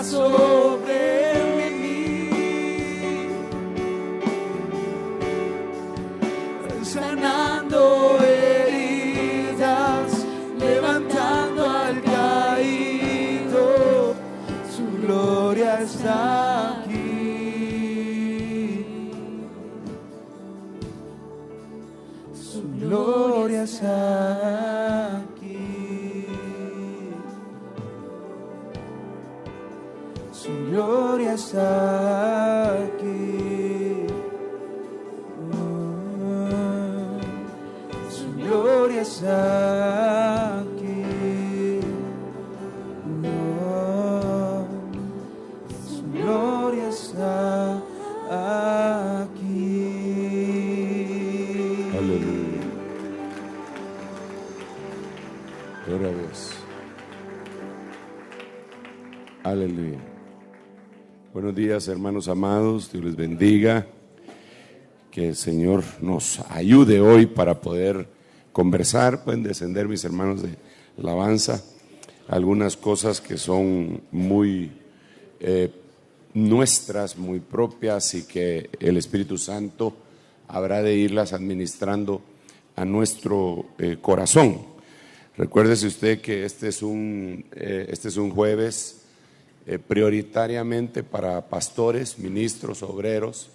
sobre mí, sanando heridas, levantando al caído, su gloria está aquí. Su gloria está aquí. Su gloria está aquí. Su gloria está aquí. Su gloria está aquí. Aleluya. Gloria a Dios. Aleluya. Buenos días, hermanos amados. Dios les bendiga. Que el Señor nos ayude hoy para poder conversar. Pueden descender mis hermanos de alabanza. Algunas cosas que son muy nuestras, muy propias, y que el Espíritu Santo habrá de irlas administrando a nuestro corazón. Recuérdese usted que este es un jueves prioritariamente para pastores, ministros, obreros,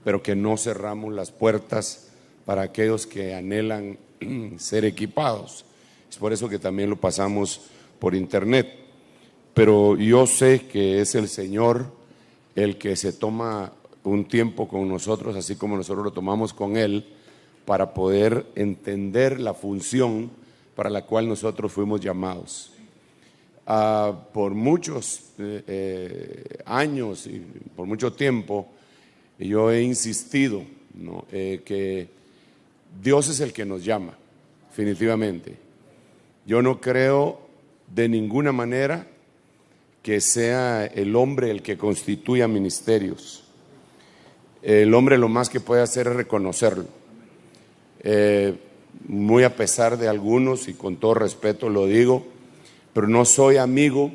pero que no cerramos las puertas para aquellos que anhelan ser equipados. Es por eso que también lo pasamos por internet. Pero yo sé que es el Señor el que se toma un tiempo con nosotros, así como nosotros lo tomamos con Él, para poder entender la función para la cual nosotros fuimos llamados. Por muchos años y por mucho tiempo yo he insistido, ¿no?, que Dios es el que nos llama, definitivamente. Yo no creo de ninguna manera que sea el hombre el que constituya ministerios. El hombre lo más que puede hacer es reconocerlo. Muy a pesar de algunos, y con todo respeto lo digo, pero no soy amigo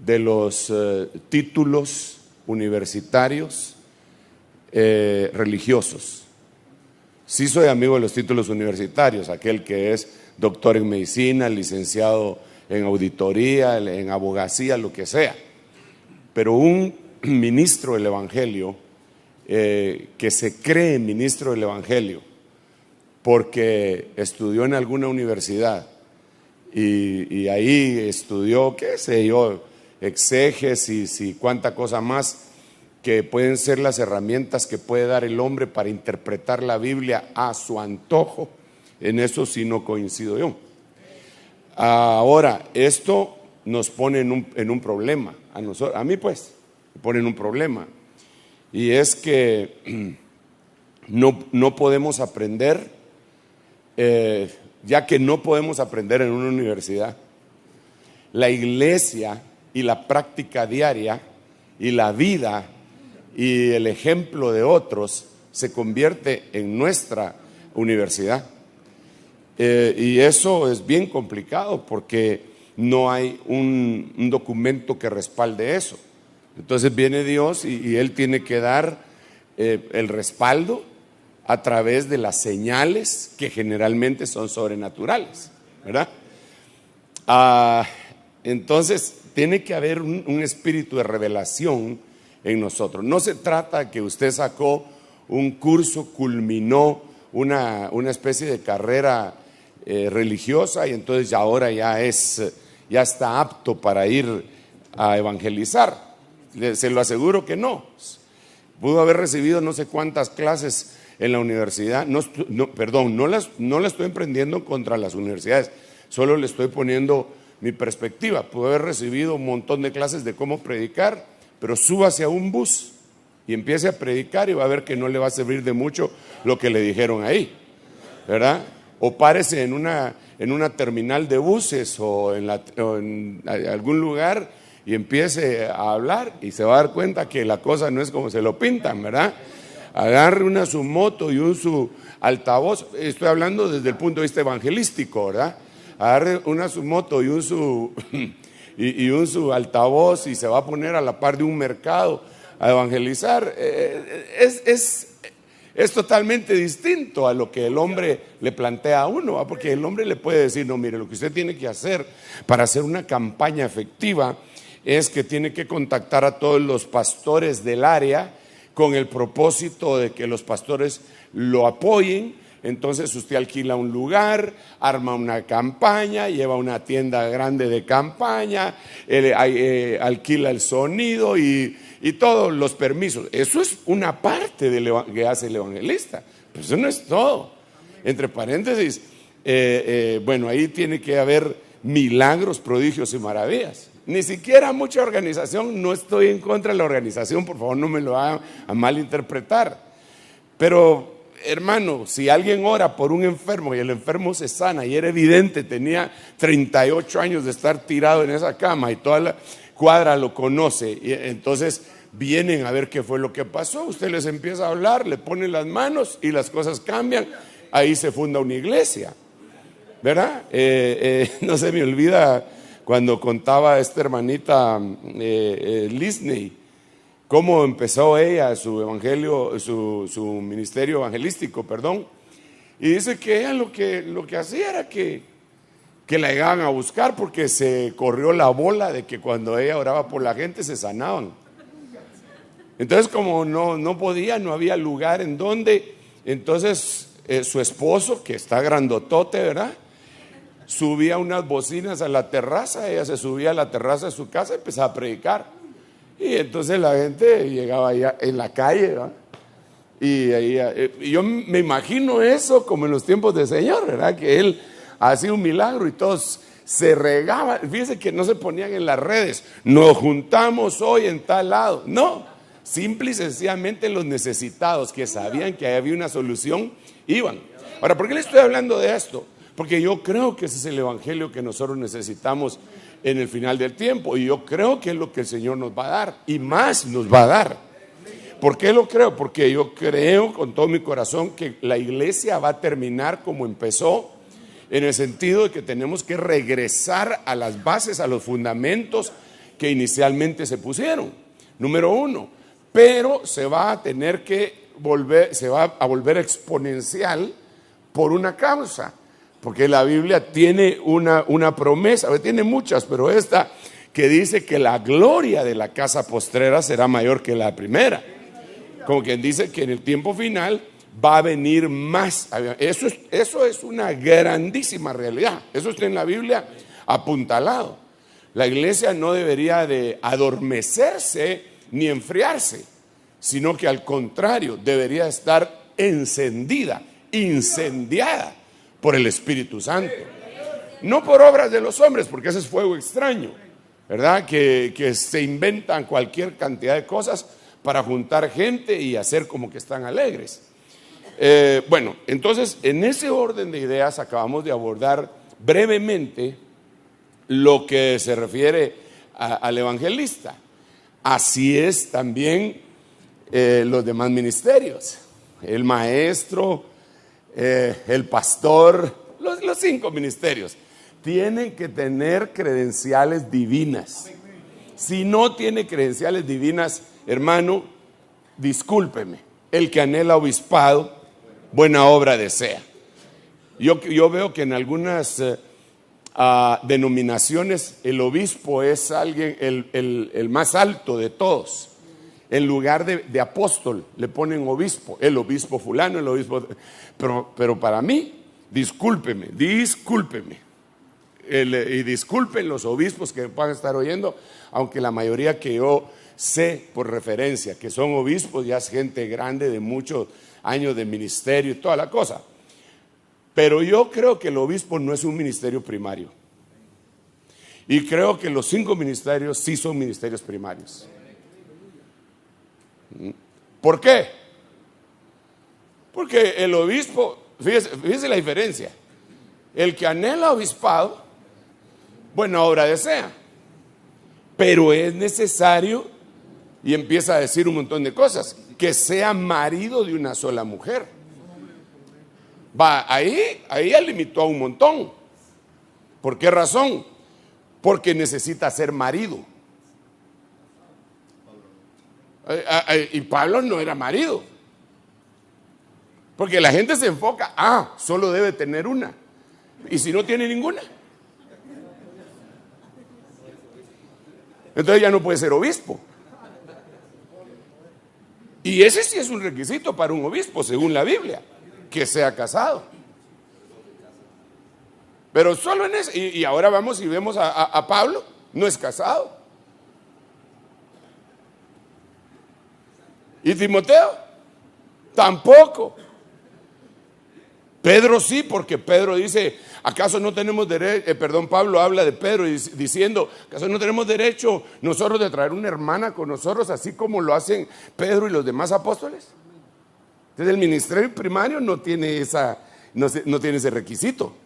de los títulos universitarios religiosos. Sí soy amigo de los títulos universitarios, aquel que es doctor en medicina, licenciado en auditoría, en abogacía, lo que sea. Pero un ministro del Evangelio, que se cree ministro del Evangelio porque estudió en alguna universidad y ahí estudió, qué sé yo, exégesis y cuánta cosa más, que pueden ser las herramientas que puede dar el hombre para interpretar la Biblia a su antojo, en eso sí no coincido yo. Ahora, esto nos pone en un problema, a mí pues, me pone en un problema, y es que no podemos aprender, ya que no podemos aprender en una universidad. La iglesia y la práctica diaria y la vida y el ejemplo de otros se convierte en nuestra universidad. Y eso es bien complicado porque no hay un documento que respalde eso. Entonces viene Dios y Él tiene que dar el respaldo a través de las señales que generalmente son sobrenaturales, ¿verdad? Entonces tiene que haber un espíritu de revelación en nosotros. No se trata que usted sacó un curso, culminó una especie de carrera religiosa y entonces ahora ya está apto para ir a evangelizar. Se lo aseguro que no. Pudo haber recibido no sé cuántas clases en la universidad. No la estoy emprendiendo contra las universidades, solo le estoy poniendo mi perspectiva. Pudo haber recibido un montón de clases de cómo predicar, pero súbase a un bus y empiece a predicar y va a ver que no le va a servir de mucho lo que le dijeron ahí, ¿verdad? O párese en una terminal de buses o en algún lugar y empiece a hablar y se va a dar cuenta que la cosa no es como se lo pintan, ¿verdad? Agarre su moto y su altavoz, estoy hablando desde el punto de vista evangelístico, ¿verdad? Agarre su moto y su y un su altavoz y se va a poner a la par de un mercado a evangelizar. Es totalmente distinto a lo que el hombre le plantea a uno, ¿va? Porque el hombre le puede decir, no, mire, lo que usted tiene que hacer para hacer una campaña efectiva es que tiene que contactar a todos los pastores del área con el propósito de que los pastores lo apoyen. Entonces usted alquila un lugar, arma una campaña, lleva una tienda grande de campaña, alquila el sonido y todos los permisos. Eso es una parte de que hace el evangelista, pero eso no es todo. Entre paréntesis, bueno, ahí tiene que haber milagros, prodigios y maravillas. Ni siquiera mucha organización, no estoy en contra de la organización, por favor no me lo hagan a malinterpretar. Pero hermano, si alguien ora por un enfermo y el enfermo se sana y era evidente, tenía 38 años de estar tirado en esa cama y toda la cuadra lo conoce, y entonces vienen a ver qué fue lo que pasó, usted les empieza a hablar, le pone las manos y las cosas cambian, ahí se funda una iglesia, ¿verdad? No se me olvida cuando contaba esta hermanita Lisney, cómo empezó ella su evangelio, su ministerio evangelístico, perdón. Y dice que ella lo que hacía era que la llegaban a buscar porque se corrió la bola de que cuando ella oraba por la gente se sanaban. Entonces como no podía, no había lugar en donde, entonces su esposo, que está grandotote, ¿verdad?, subía unas bocinas a la terraza, ella se subía a la terraza de su casa y empezaba a predicar. Y entonces la gente llegaba allá en la calle, ¿verdad? Y yo me imagino eso como en los tiempos del Señor, ¿verdad? Que Él hacía un milagro y todos se regaban. Fíjense que no se ponían en las redes, nos juntamos hoy en tal lado. No, simple y sencillamente los necesitados que sabían que había una solución, iban. Ahora, ¿por qué le estoy hablando de esto? Porque yo creo que ese es el evangelio que nosotros necesitamos en el final del tiempo, y yo creo que es lo que el Señor nos va a dar, y más nos va a dar. ¿Por qué lo creo? Porque yo creo con todo mi corazón que la iglesia va a terminar como empezó, en el sentido de que tenemos que regresar a las bases, a los fundamentos que inicialmente se pusieron. Número uno, pero se va a tener que se va a volver exponencial por una causa. Porque la Biblia tiene una promesa, tiene muchas, pero esta que dice que la gloria de la casa postrera será mayor que la primera. Como quien dice que en el tiempo final va a venir más. Eso es una grandísima realidad. Eso está en la Biblia apuntalado. La iglesia no debería de adormecerse ni enfriarse, sino que al contrario, debería estar encendida, incendiada por el Espíritu Santo. No por obras de los hombres, porque ese es fuego extraño, ¿verdad? Que se inventan cualquier cantidad de cosas para juntar gente y hacer como que están alegres. Bueno, entonces en ese orden de ideas acabamos de abordar brevemente lo que se refiere al evangelista. Así es también los demás ministerios, el maestro, el pastor, los 5 ministerios tienen que tener credenciales divinas. Si no tiene credenciales divinas, hermano, discúlpeme, el que anhela obispado, buena obra desea. Yo veo que en algunas denominaciones el obispo es alguien, el más alto de todos. En lugar de apóstol le ponen obispo, el obispo fulano, el obispo. Pero para mí, discúlpeme. Y disculpen los obispos que van a estar oyendo, aunque la mayoría que yo sé por referencia que son obispos, ya es gente grande de muchos años de ministerio y toda la cosa. Pero yo creo que el obispo no es un ministerio primario. Y creo que los 5 ministerios sí son ministerios primarios. ¿Por qué? Porque el obispo, fíjese la diferencia. El que anhela obispado, buena obra desea. Pero es necesario, y empieza a decir un montón de cosas, que sea marido de una sola mujer. Ahí ya limitó a un montón. ¿Por qué razón? porque necesita ser marido. Y Pablo no era marido. Porque la gente se enfoca, solo debe tener una. Y si no tiene ninguna, entonces ya no puede ser obispo. Y ese sí es un requisito para un obispo, según la Biblia, que sea casado. Pero solo en ese, y ahora vamos y vemos a Pablo, no es casado. Y Timoteo, tampoco. Pedro sí, porque Pedro dice, ¿acaso no tenemos derecho? Pablo habla de Pedro diciendo, ¿acaso no tenemos derecho nosotros de traer una hermana con nosotros, así como lo hacen Pedro y los demás apóstoles? Entonces el ministerio primario no tiene ese requisito.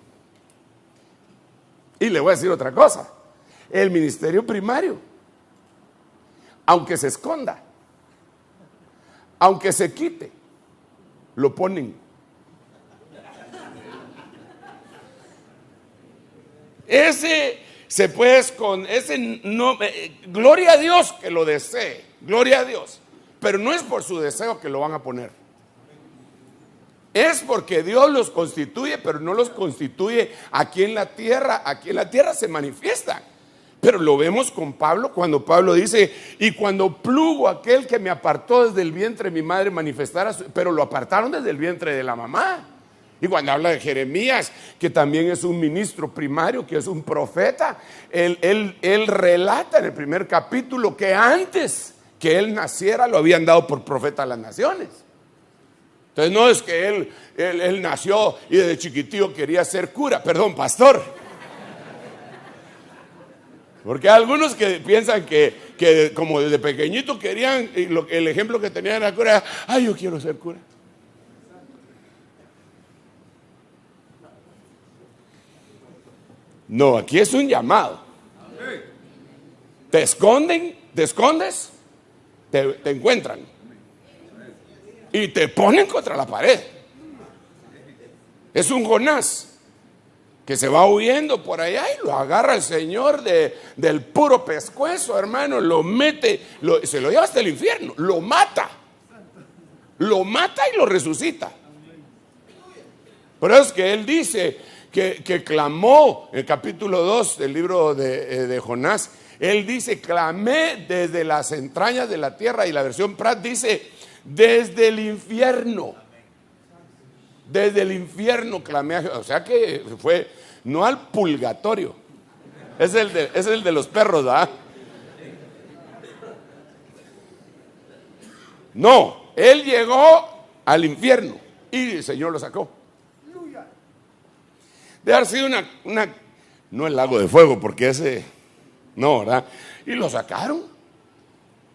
Y le voy a decir otra cosa, el ministerio primario, aunque se esconda, aunque se quite, lo ponen. Ese se puede esconder, ese no, gloria a Dios que lo desee, gloria a Dios, pero no es por su deseo que lo van a poner. Es porque Dios los constituye, pero no los constituye aquí en la tierra. Aquí en la tierra se manifiestan. Pero lo vemos con Pablo, cuando Pablo dice, y cuando plugo aquel que me apartó desde el vientre de mi madre manifestara, pero lo apartaron desde el vientre de la mamá. Y cuando habla de Jeremías, que también es un ministro primario, que es un profeta, él relata en el primer capítulo que antes que él naciera lo habían dado por profeta a las naciones. Entonces no es que él nació y desde chiquitillo quería ser cura, pastor. Porque hay algunos que piensan que como desde pequeñito querían, el ejemplo que tenían era cura, yo quiero ser cura. No, aquí es un llamado. Te escondes, te encuentran y te ponen contra la pared. Es un Jonás que se va huyendo por allá y lo agarra el Señor del puro pescuezo, hermano, lo mete, se lo lleva hasta el infierno, lo mata y lo resucita. Por eso es que él dice que clamó en el capítulo 2 del libro de Jonás. Él dice, clamé desde las entrañas de la tierra, y la versión Prat dice, desde el infierno. Desde el infierno clamé a Jehová. O sea que fue, no al purgatorio. Es el de los perros, ¿verdad? No, él llegó al infierno y el Señor lo sacó. De haber sido no el lago de fuego, porque ese, no, ¿verdad? Y lo sacaron.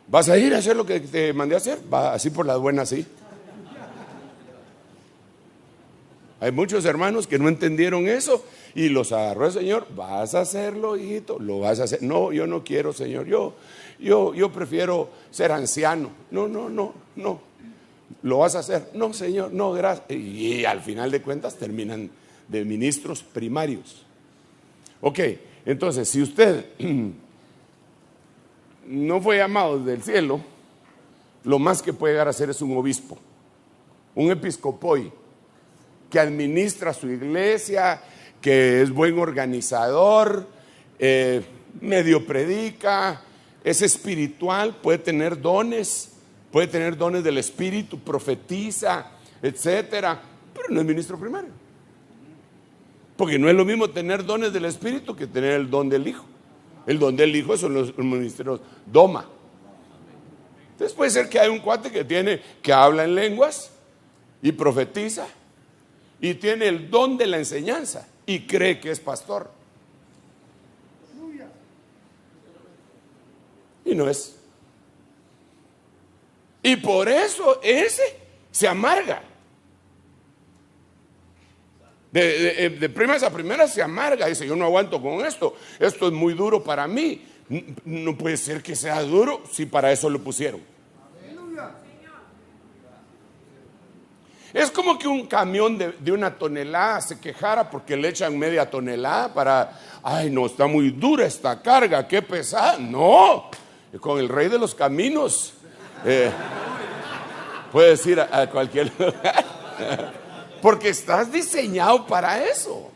¿Vas a ir a hacer lo que te mandé a hacer? Va así por las buenas, sí. Hay muchos hermanos que no entendieron eso y los agarró el Señor. Vas a hacerlo, hijito, lo vas a hacer. No, yo no quiero, Señor, yo prefiero ser anciano. No, lo vas a hacer. No, Señor, no, gracias. Y al final de cuentas terminan de ministros primarios. Ok, entonces si usted no fue llamado desde el cielo, lo más que puede llegar a ser es un obispo, un episcopoi, que administra su iglesia, que es buen organizador, medio predica, es espiritual, puede tener dones del espíritu, profetiza, etcétera, pero no es ministro primario. Porque no es lo mismo tener dones del espíritu que tener el don del hijo. El don del hijo son los ministerios doma. Entonces puede ser que hay un cuate que habla en lenguas y profetiza y tiene el don de la enseñanza y cree que es pastor. Y no es. Y por eso ese se amarga. De primeras a primeras se amarga. Dice, yo no aguanto con esto es muy duro para mí. No puede ser que sea duro si para eso lo pusieron. Es como que un camión de 1 tonelada se quejara porque le echan media tonelada para, ay, no, está muy dura esta carga, qué pesada. No, con el rey de los caminos puedes ir a cualquier lugar, porque estás diseñado para eso,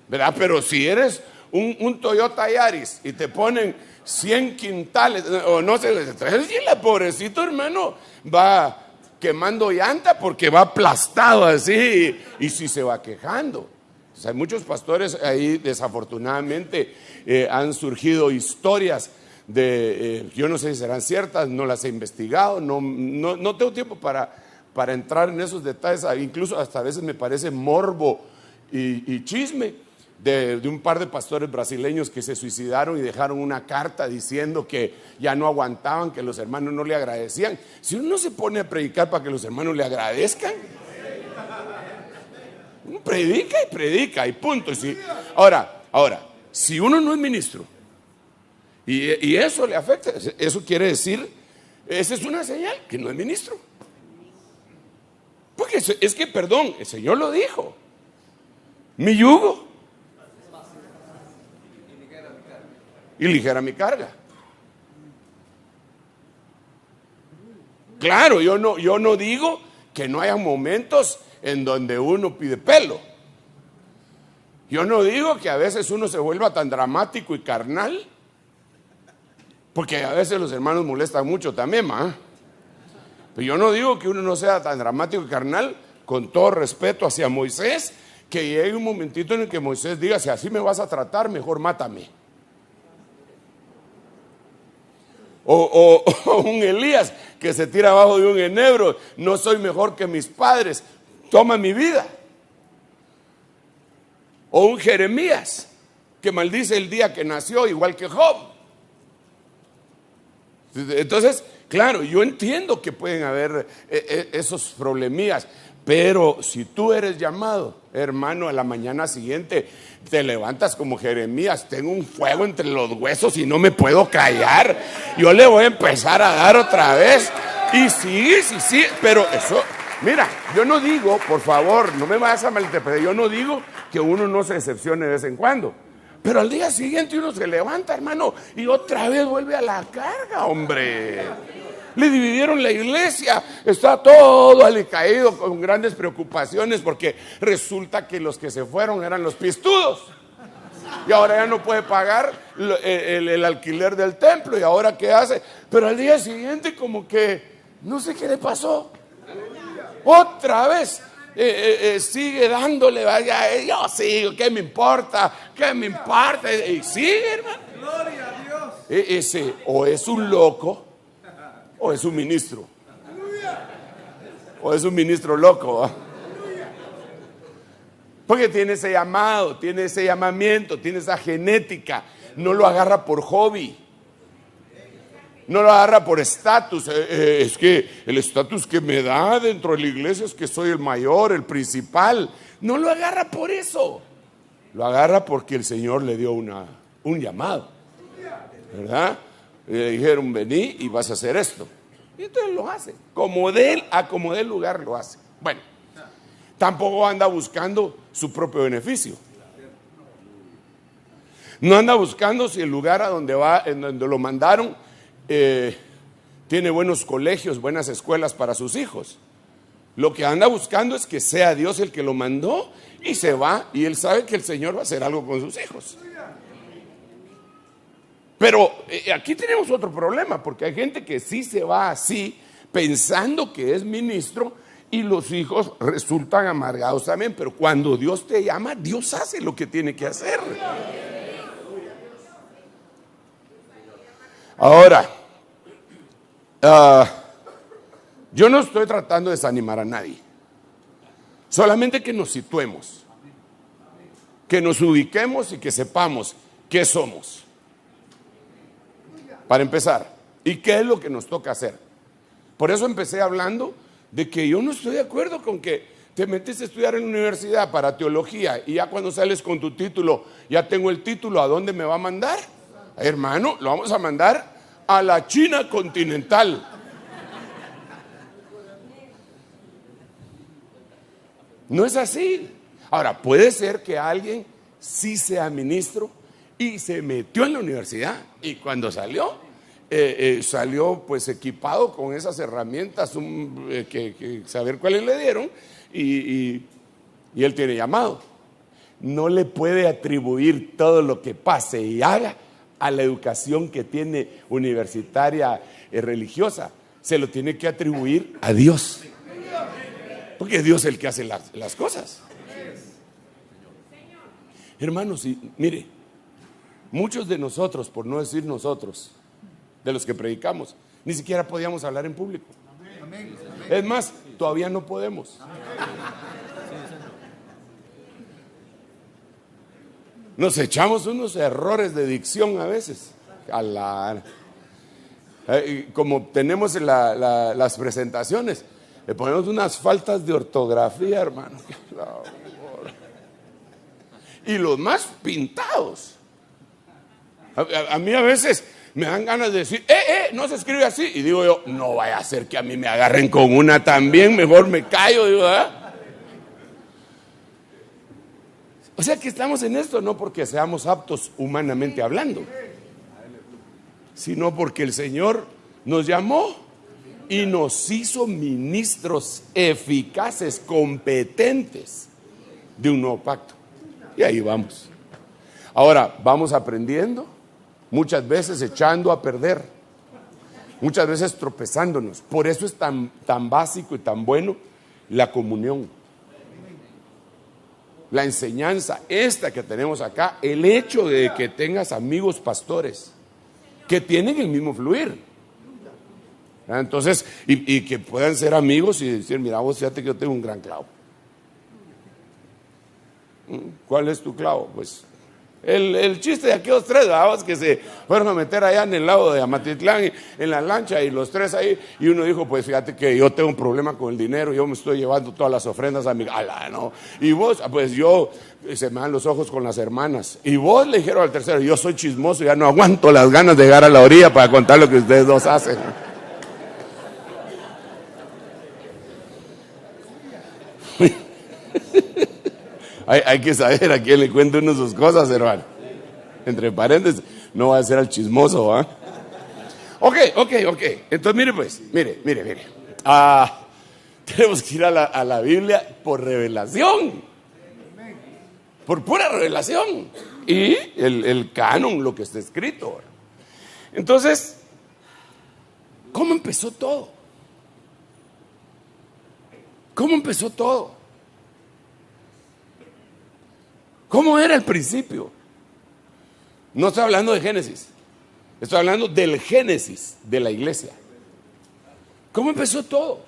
¿verdad? Pero si eres un Toyota Yaris y te ponen 100 quintales, o no sé, el pobrecito hermano va quemando llanta porque va aplastado así, y si se va quejando. O sea, hay muchos pastores ahí, desafortunadamente, han surgido historias de, yo no sé si serán ciertas, no las he investigado, no tengo tiempo para entrar en esos detalles, incluso hasta a veces me parece morbo y chisme de un par de pastores brasileños que se suicidaron y dejaron una carta diciendo que ya no aguantaban, que los hermanos no le agradecían. Si uno se pone a predicar para que los hermanos le agradezcan, uno predica y punto. Ahora, si uno no es ministro y eso le afecta, eso quiere decir, esa es una señal que no es ministro. Porque es que, perdón, el Señor lo dijo: mi yugo y ligera mi carga. Claro, yo no digo que no haya momentos en donde uno pide pelo. Yo no digo que a veces uno se vuelva tan dramático y carnal, porque a veces los hermanos molestan mucho también, pero yo no digo que uno no sea tan dramático y carnal, con todo respeto hacia Moisés, que llegue un momentito en el que Moisés diga: si así me vas a tratar, mejor mátame. O un Elías que se tira abajo de un enebro: no soy mejor que mis padres, toma mi vida. O un Jeremías que maldice el día que nació, igual que Job. Entonces, claro, yo entiendo que pueden haber esos problemillas, pero si tú eres llamado, hermano, a la mañana siguiente te levantas como Jeremías: tengo un fuego entre los huesos y no me puedo callar, yo le voy a empezar a dar otra vez. Y sí, pero eso, mira, yo no digo, por favor, no me vayas a malinterpretar, yo no digo que uno no se decepcione de vez en cuando, pero al día siguiente uno se levanta, hermano, y otra vez vuelve a la carga, hombre. Le dividieron la iglesia, está todo alicaído, con grandes preocupaciones, porque resulta que los que se fueron eran los pistudos, y ahora ya no puede pagar el alquiler del templo. ¿Y ahora qué hace? Pero al día siguiente como que no sé qué le pasó, otra vez sigue dándole, vaya, yo sigo, ¿qué me importa? Y sigue, hermano. Gloria a Dios. Ese o es un loco o es un ministro, o es un ministro loco, porque tiene ese llamado, tiene ese llamamiento, tiene esa genética. No lo agarra por hobby, no lo agarra por estatus. Es que el estatus que me da dentro de la iglesia es que soy el mayor, el principal. No lo agarra por eso, lo agarra porque el Señor le dio un llamado, ¿verdad? Le dijeron: vení y vas a hacer esto. Y entonces lo hace, como de él lugar lo hace. Bueno, tampoco anda buscando su propio beneficio. No anda buscando si el lugar a donde va, en donde lo mandaron, tiene buenos colegios, buenas escuelas para sus hijos. Lo que anda buscando es que sea Dios el que lo mandó, y se va, y él sabe que el Señor va a hacer algo con sus hijos. Pero aquí tenemos otro problema, porque hay gente que sí se va así, pensando que es ministro, y los hijos resultan amargados también. Pero cuando Dios te llama, Dios hace lo que tiene que hacer. Ahora, yo no estoy tratando de desanimar a nadie, solamente que nos situemos, que nos ubiquemos y que sepamos qué somos. Para empezar, ¿y qué es lo que nos toca hacer? Por eso empecé hablando de que yo no estoy de acuerdo con que te metes a estudiar en la universidad para teología y ya cuando sales con tu título, ya tengo el título, ¿a dónde me va a mandar? Hermano, lo vamos a mandar a la China continental. No es así. Ahora, puede ser que alguien sí sea ministro y se metió en la universidad y cuando salió, salió pues equipado con esas herramientas que saber cuáles le dieron y él tiene llamado. No le puede atribuir todo lo que pase y haga a la educación que tiene universitaria religiosa. Se lo tiene que atribuir a Dios, porque es Dios el que hace las cosas. Hermanos, y mire, muchos de nosotros, por no decir nosotros, de los que predicamos, ni siquiera podíamos hablar en público. Es más, todavía no podemos. Nos echamos unos errores de dicción a veces. Como tenemos las presentaciones, le ponemos unas faltas de ortografía, hermano. Y los más pintados. A mí a veces me dan ganas de decir, no se escribe así. Y digo yo, no vaya a ser que a mí me agarren con una también, mejor me callo, digo, ¿verdad? O sea que estamos en esto no porque seamos aptos humanamente hablando, sino porque el Señor nos llamó y nos hizo ministros eficaces, competentes de un nuevo pacto. Y ahí vamos. Ahora, vamos aprendiendo, muchas veces echando a perder, muchas veces tropezándonos. Por eso es tan básico y tan bueno la comunión. La enseñanza esta que tenemos acá, el hecho de que tengas amigos pastores que tienen el mismo fluir. Entonces, y que puedan ser amigos y decir, mira vos, fíjate que yo tengo un gran clavo. ¿Cuál es tu clavo? Pues el chiste de aquellos tres babos que se fueron a meter allá en el lago de Amatitlán en la lancha y los tres ahí, y uno dijo, pues fíjate que yo tengo un problema con el dinero, yo me estoy llevando todas las ofrendas a mi... ¿no? Y vos, pues yo, se me dan los ojos con las hermanas, y vos le dijeron al tercero, yo soy chismoso, ya no aguanto las ganas de llegar a la orilla para contar lo que ustedes dos hacen. Hay que saber a quién le cuenta uno sus cosas, hermano. Entre paréntesis, no va a ser al chismoso, ¿ah? Ok. Entonces, mire pues, mire. Tenemos que ir a la Biblia por revelación. Por pura revelación. Y el canon, lo que está escrito. Entonces, ¿cómo empezó todo? ¿Cómo empezó todo? ¿Cómo era el principio? No estoy hablando de Génesis, estoy hablando del Génesis de la iglesia. ¿Cómo empezó todo?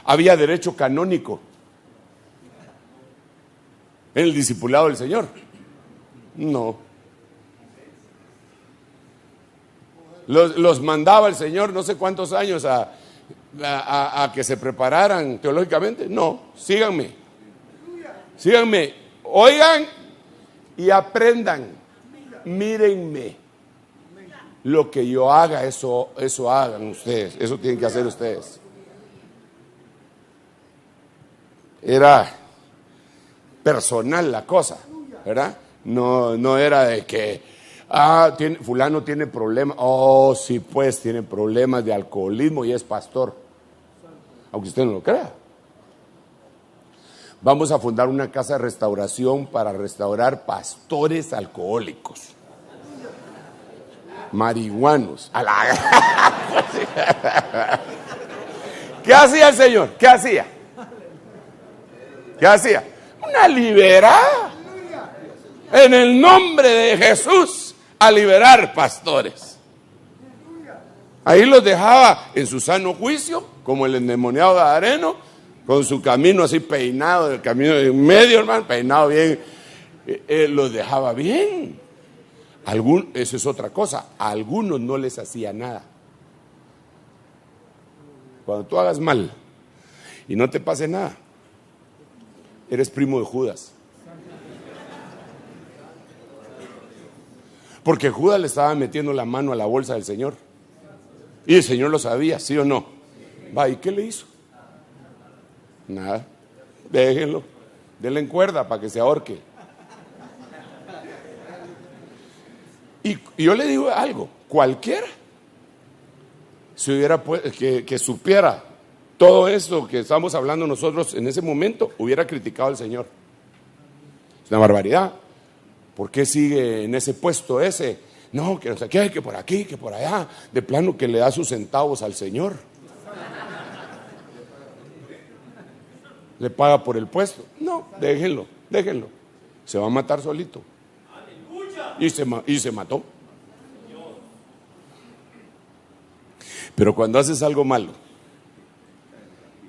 Había derecho canónico en el discipulado del Señor. No. Los mandaba el Señor no sé cuántos años a que se prepararan teológicamente. No, síganme, oigan y aprendan, mírenme. Lo que yo haga, eso hagan ustedes, eso tienen que hacer ustedes. Era personal la cosa, ¿verdad? No era de que fulano tiene problemas. Oh, sí, pues tiene problemas de alcoholismo y es pastor, aunque usted no lo crea. Vamos a fundar una casa de restauración para restaurar pastores alcohólicos, marihuanos. ¿Qué hacía el Señor? ¿Qué hacía? Una liberada. En el nombre de Jesús, a liberar pastores. Ahí los dejaba en su sano juicio, como el endemoniado gadareno, con su camino así peinado, el camino en medio, hermano, peinado bien. Los dejaba bien. Eso es otra cosa. A algunos no les hacía nada. Cuando tú hagas mal y no te pase nada, eres primo de Judas. Porque Judas le estaba metiendo la mano a la bolsa del Señor. Y el Señor lo sabía, ¿sí o no? Va, ¿y qué le hizo? Nada. Déjenlo. Denle en cuerda para que se ahorque. Y yo le digo algo, cualquiera si hubiera que supiera todo esto que estamos hablando nosotros en ese momento, hubiera criticado al Señor. Es una barbaridad. ¿Por qué sigue en ese puesto ese? No, que no sé qué, que por aquí, que por allá. De plano que le da sus centavos al Señor. Le paga por el puesto. No, déjenlo. Se va a matar solito. Y se mató. Pero cuando haces algo malo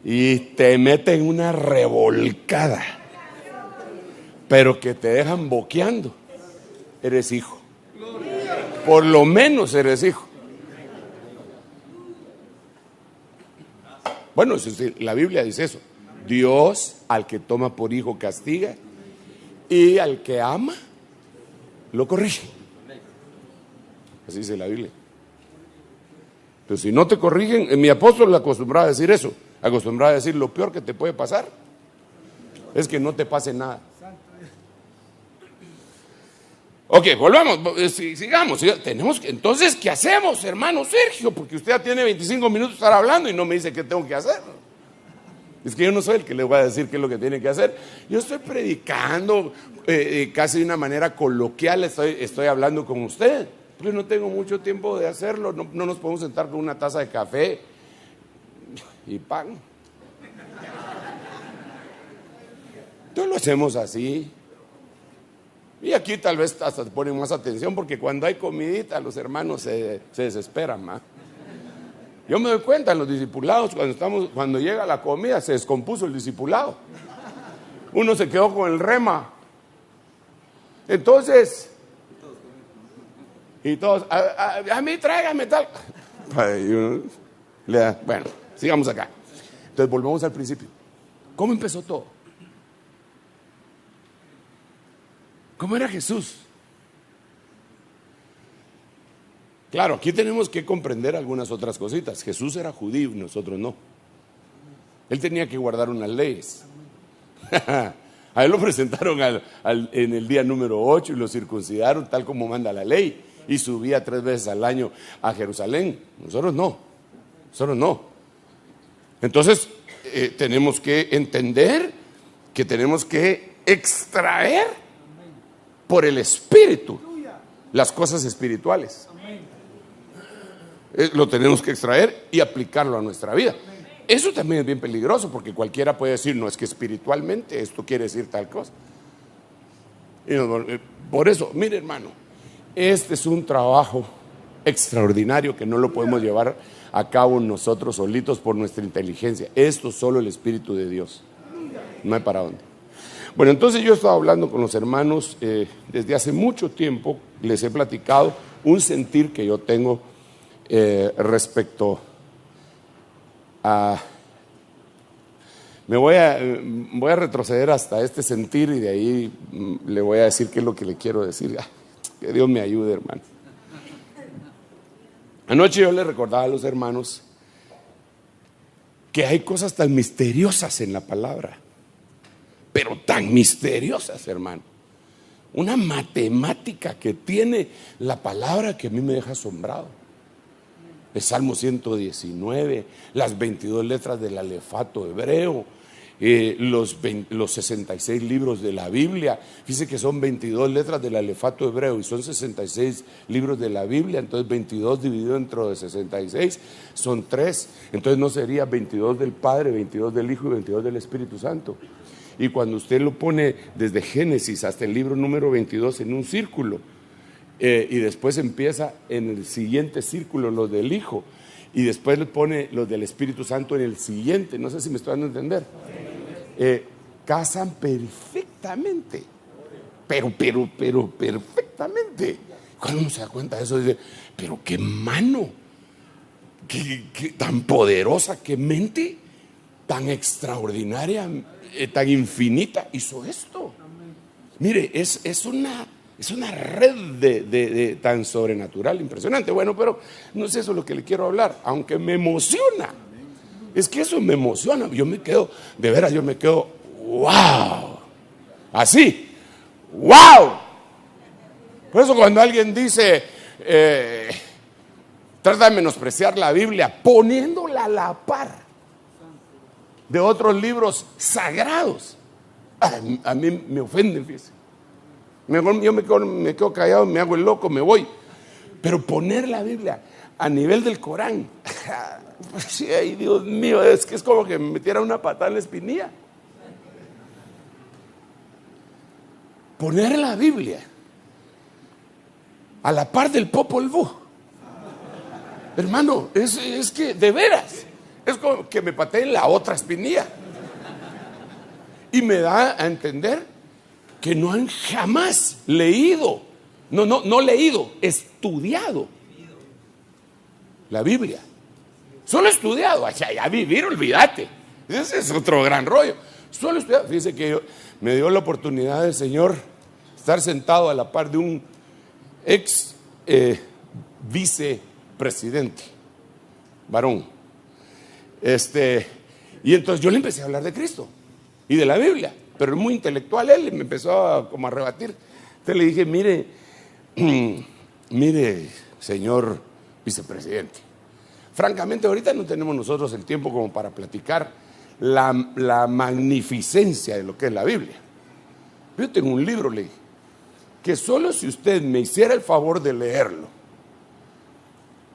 y te meten una revolcada, pero que te dejan boqueando, eres hijo. Por lo menos eres hijo. Bueno, la Biblia dice eso. Dios al que toma por hijo castiga y al que ama lo corrige. Así dice la Biblia. Entonces, si no te corrigen, mi apóstol le acostumbraba a decir eso. Acostumbraba a decir, lo peor que te puede pasar es que no te pase nada. Ok, volvamos, sigamos. Tenemos que, entonces, ¿qué hacemos, hermano Sergio? Porque usted ya tiene 25 minutos de estar hablando y no me dice qué tengo que hacer. Es que yo no soy el que le voy a decir qué es lo que tiene que hacer. Yo estoy predicando casi de una manera coloquial, estoy hablando con usted. Pero no tengo mucho tiempo de hacerlo, no nos podemos sentar con una taza de café y pan. Entonces lo hacemos así. Y aquí tal vez hasta ponen más atención porque cuando hay comidita los hermanos se desesperan más. Yo me doy cuenta en los discipulados, cuando llega la comida se descompuso el discipulado. Uno se quedó con el rema. Entonces, y todos, a mí tráigame tal. Bueno, sigamos acá. Entonces volvemos al principio. ¿Cómo empezó todo? ¿Cómo era Jesús? Claro, aquí tenemos que comprender algunas otras cositas. Jesús era judío y nosotros no. Él tenía que guardar unas leyes. A él lo presentaron en el día número 8 y lo circuncidaron tal como manda la ley. Y subía 3 veces al año a Jerusalén. Nosotros no. Entonces, tenemos que entender que tenemos que extraer por el Espíritu las cosas espirituales. Lo tenemos que extraer y aplicarlo a nuestra vida. Eso también es bien peligroso porque cualquiera puede decir, no, es que espiritualmente esto quiere decir tal cosa. Y por eso, mire hermano, este es un trabajo extraordinario que no lo podemos llevar a cabo nosotros solitos por nuestra inteligencia. Esto solo el Espíritu de Dios. No hay para dónde. Bueno, entonces yo he estado hablando con los hermanos desde hace mucho tiempo. Les he platicado un sentir que yo tengo respecto a... voy a retroceder hasta este sentir y de ahí le voy a decir qué es lo que le quiero decir. Que Dios me ayude, hermano. Anoche yo le recordaba a los hermanos que hay cosas tan misteriosas en la palabra, pero tan misteriosas, hermano. Una matemática que tiene la palabra que a mí me deja asombrado. El Salmo 119, las 22 letras del alefato hebreo, los 66 libros de la Biblia. Fíjese que son 22 letras del alefato hebreo y son 66 libros de la Biblia. Entonces 22 dividido entre de 66 son 3. Entonces no sería 22 del Padre, 22 del Hijo y 22 del Espíritu Santo. Y cuando usted lo pone desde Génesis hasta el libro número 22 en un círculo, y después empieza en el siguiente círculo los del Hijo, y después le pone los del Espíritu Santo en el siguiente, no sé si me estoy dando a entender, casan perfectamente, pero perfectamente. Cuando uno se da cuenta de eso, dice, pero qué mano, qué tan poderosa, qué mente tan extraordinaria, tan infinita hizo esto. Mire, es una red de tan sobrenatural, impresionante. Bueno, pero no es eso lo que le quiero hablar, aunque me emociona Es que eso me emociona. Yo me quedo, de veras, yo me quedo, wow. Así, wow. Por eso cuando alguien dice, trata de menospreciar la Biblia, poniéndola a la par de otros libros sagrados, a mí me ofende, fíjese. Mejor yo me quedo callado, me hago el loco, me voy. Pero poner la Biblia a nivel del Corán, ay, Dios mío, es que es como que me metiera una patada en la espinilla. Poner la Biblia a la par del Popol Vuh, hermano, es que de veras es como que me pateen la otra espinilla. Y me da a entender que no han jamás leído, no leído, estudiado la Biblia. Solo estudiado, ya vivir, olvídate. Ese es otro gran rollo. Solo estudiado. Fíjense que me dio la oportunidad del Señor estar sentado a la par de un ex vicepresidente, varón. Y entonces yo le empecé a hablar de Cristo y de la Biblia, pero es muy intelectual él, y me empezó como a rebatir. Entonces le dije, mire, señor vicepresidente, francamente ahorita no tenemos nosotros el tiempo como para platicar la magnificencia de lo que es la Biblia. Yo tengo un libro, le dije, que solo si usted me hiciera el favor de leerlo,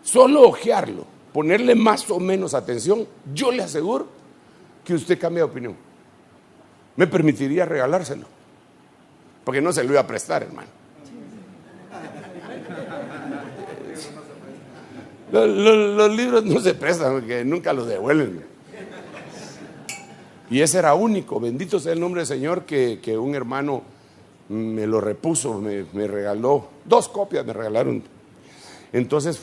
solo hojearlo, ponerle más o menos atención, yo le aseguro que usted cambia de opinión. Me permitiría regalárselo, porque no se lo iba a prestar, hermano. Los libros no se prestan, porque nunca los devuelven. Y ese era único, bendito sea el nombre del Señor, que un hermano me lo repuso, me regaló 2 copias, me regalaron. Entonces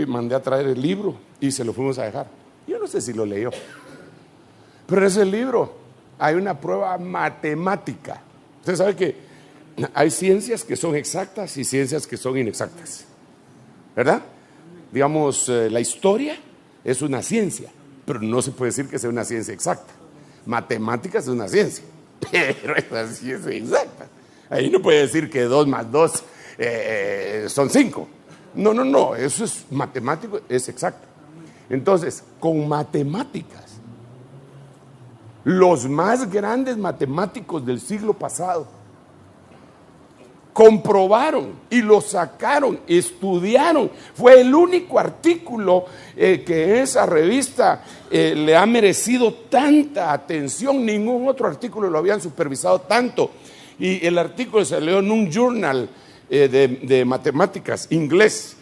mandé a traer el libro y se lo fuimos a dejar. Yo no sé si lo leyó, pero en ese libro hay una prueba matemática. Usted sabe que hay ciencias que son exactas y ciencias que son inexactas, ¿verdad? Digamos, la historia es una ciencia, pero no se puede decir que sea una ciencia exacta. Matemáticas es una ciencia, pero es una ciencia exacta. Ahí no puede decir que 2 más 2 son 5. No, eso es matemático, es exacto. Entonces, con matemáticas, los más grandes matemáticos del siglo pasado comprobaron y lo sacaron, estudiaron. Fue el único artículo que esa revista le ha merecido tanta atención. Ningún otro artículo lo habían supervisado tanto. Y el artículo se leyó en un journal de matemáticas inglés,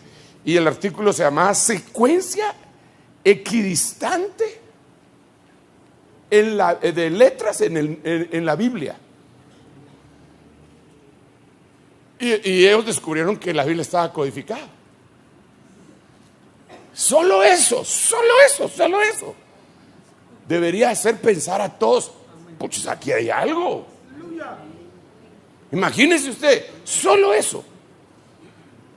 y el artículo se llamaba Secuencia equidistante de letras en la Biblia. Y ellos descubrieron que la Biblia estaba codificada. Solo eso debería hacer pensar a todos, pues aquí hay algo. Imagínese usted, solo eso.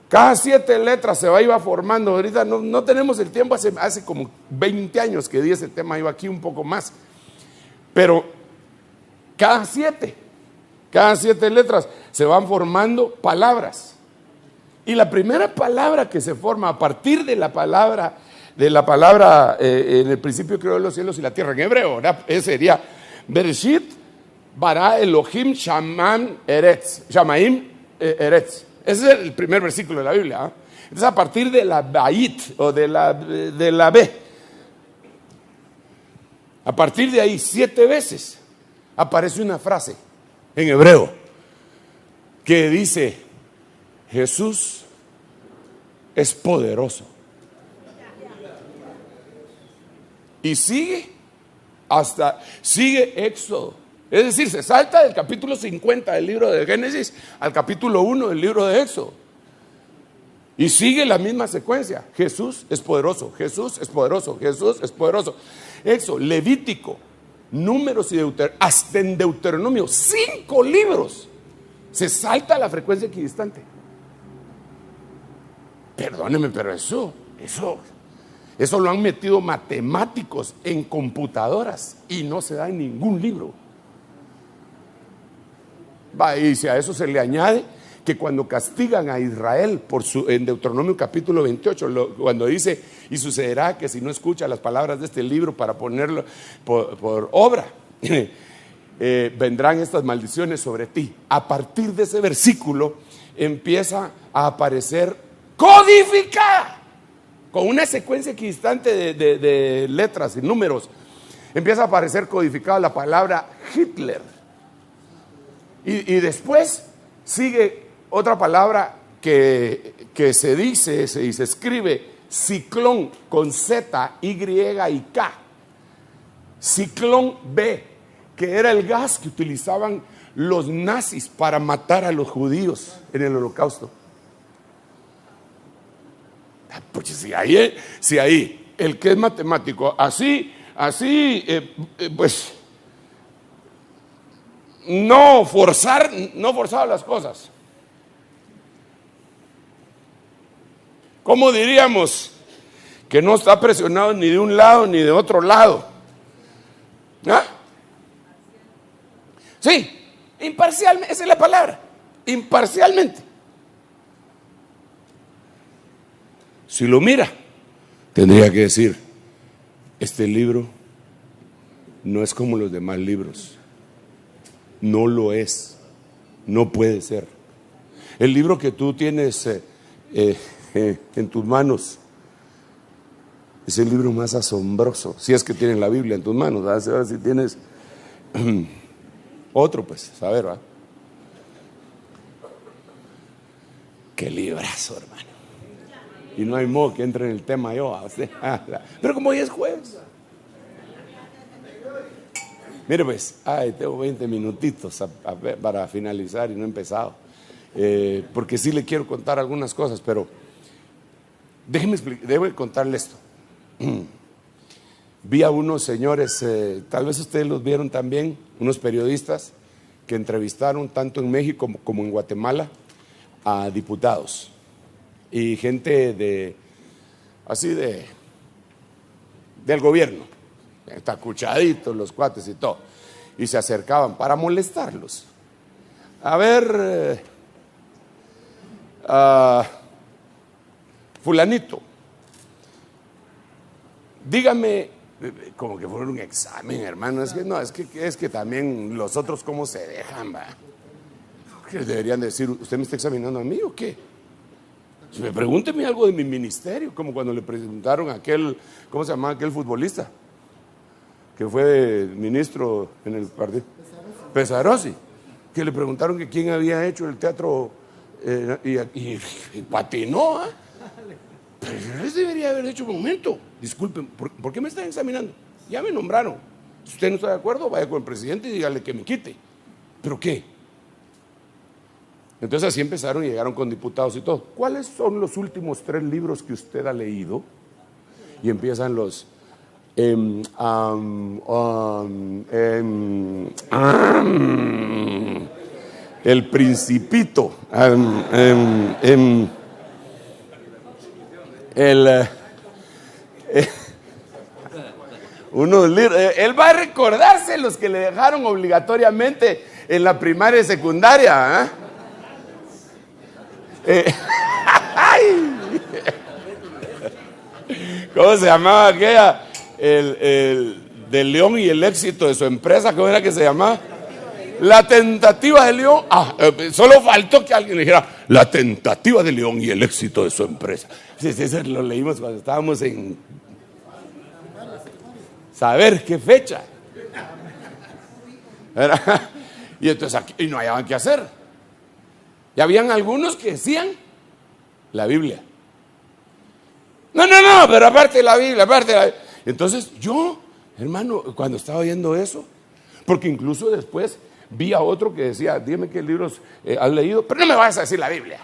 Cada 7 letras se iba formando. Ahorita no tenemos el tiempo, hace como 20 años que di ese tema, iba aquí un poco más. Pero cada 7 letras se van formando palabras. Y la primera palabra que se forma a partir de la palabra en el principio creó los cielos y la tierra, en hebreo, ¿verdad? Ese sería Bereshit bara Elohim Shamaim Eretz. Ese es el primer versículo de la Biblia, ¿eh? Entonces, a partir de la Bait o de la B, a partir de ahí 7 veces aparece una frase en hebreo que dice: Jesús es poderoso. Y sigue Éxodo. Es decir, se salta del capítulo 50 del libro de Génesis al capítulo 1 del libro de Éxodo. Y sigue la misma secuencia. Jesús es poderoso, Jesús es poderoso, Jesús es poderoso. Éxodo, Levítico, Números y hasta en Deuteronomio, 5 libros. Se salta la frecuencia equidistante. Perdóneme, pero eso. Eso lo han metido matemáticos en computadoras y no se da en ningún libro. Y si a eso se le añade que cuando castigan a Israel en Deuteronomio capítulo 28, cuando dice, y sucederá que si no escucha las palabras de este libro para ponerlo por obra, vendrán estas maldiciones sobre ti. A partir de ese versículo empieza a aparecer codificada, con una secuencia equidistante de letras y números, empieza a aparecer codificada la palabra Hitler. Y después sigue otra palabra que se escribe ciclón con Z, Y y K. Ciclón B, que era el gas que utilizaban los nazis para matar a los judíos en el Holocausto. Porque si ahí el que es matemático, pues no forzar las cosas. ¿Cómo diríamos que no está presionado ni de un lado ni de otro lado? ¿Ah? Sí, imparcialmente, esa es la palabra, imparcialmente. Si lo mira, tendría que decir, este libro no es como los demás libros. No lo es, no puede ser. El libro que tú tienes en tus manos es el libro más asombroso, si es que tienes la Biblia en tus manos. A ver si tienes otro, pues, a ver, ¿va? Qué librazo, hermano. Y no hay modo que entre en el tema yo. Pero como hoy es jueves. Mire pues, tengo 20 minutitos para finalizar y no he empezado. Porque sí le quiero contar algunas cosas, pero déjeme contarle esto. Vi a unos señores, tal vez ustedes los vieron también, unos periodistas que entrevistaron tanto en México como en Guatemala a diputados y gente del gobierno, tacuchaditos los cuates y todo, y se acercaban para molestarlos. A ver, fulanito, dígame, como que fuera un examen, hermano. Es que también los otros cómo se dejan, va. ¿Qué deberían decir? ¿Usted me está examinando a mí o qué? Pregúnteme algo de mi ministerio, como cuando le preguntaron a ¿cómo se llamaba aquel futbolista? Que fue ministro en el partido. Pesarossi. Que le preguntaron que quién había hecho el teatro y patinó, ¿eh? Pero les debería haber hecho un momento. Disculpen, ¿por qué me están examinando? Ya me nombraron. Si usted no está de acuerdo, vaya con el presidente y dígale que me quite. ¿Pero qué? Entonces así empezaron y llegaron con diputados y todo. ¿Cuáles son los últimos 3 libros que usted ha leído? Y empiezan los El Principito, unos libros. Él va a recordarse los que le dejaron obligatoriamente en la primaria y secundaria, ¿cómo se llamaba aquella? El de León y el éxito de su empresa, ¿cómo era que se llamaba? La tentativa de León. Solo faltó que alguien le dijera la tentativa de León y el éxito de su empresa. Sí, eso lo leímos cuando estábamos en saber qué fecha. Y entonces aquí no hallaban qué hacer. Y habían algunos que decían la Biblia. No, pero aparte de la Biblia, Entonces yo, hermano, cuando estaba oyendo eso, porque incluso después vi a otro que decía, dime qué libros has leído, pero no me vayas a decir la Biblia.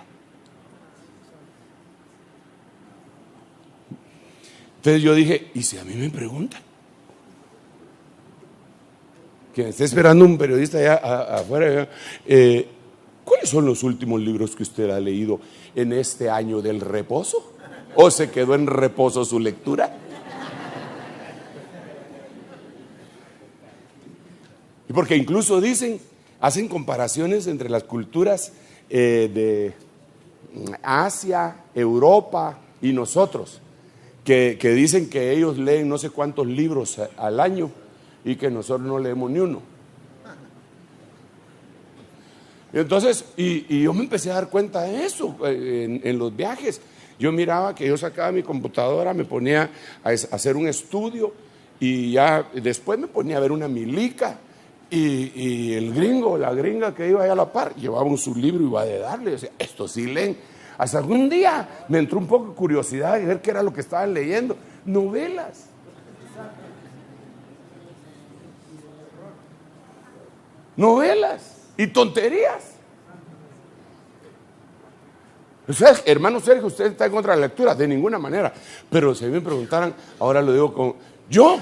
Entonces yo dije, ¿y si a mí me preguntan? Que me esté esperando un periodista allá afuera, ¿cuáles son los últimos libros que usted ha leído en este año del reposo? ¿O se quedó en reposo su lectura? Y porque incluso hacen comparaciones entre las culturas de Asia, Europa y nosotros, que dicen que ellos leen no sé cuántos libros al año y que nosotros no leemos ni uno. Y entonces, y yo me empecé a dar cuenta de eso en los viajes. Yo miraba que yo sacaba mi computadora, me ponía a hacer un estudio y ya después me ponía a ver una milica. Y el gringo, la gringa que iba ahí a la par, llevaba su libro y iba a darle. Yo decía, esto sí leen. Hasta algún día me entró un poco de curiosidad de ver qué era lo que estaban leyendo. Novelas. Novelas y tonterías. O sea, hermano Sergio, ¿usted está en contra de la lectura? De ninguna manera. Pero si me preguntaran, ahora lo digo con yo,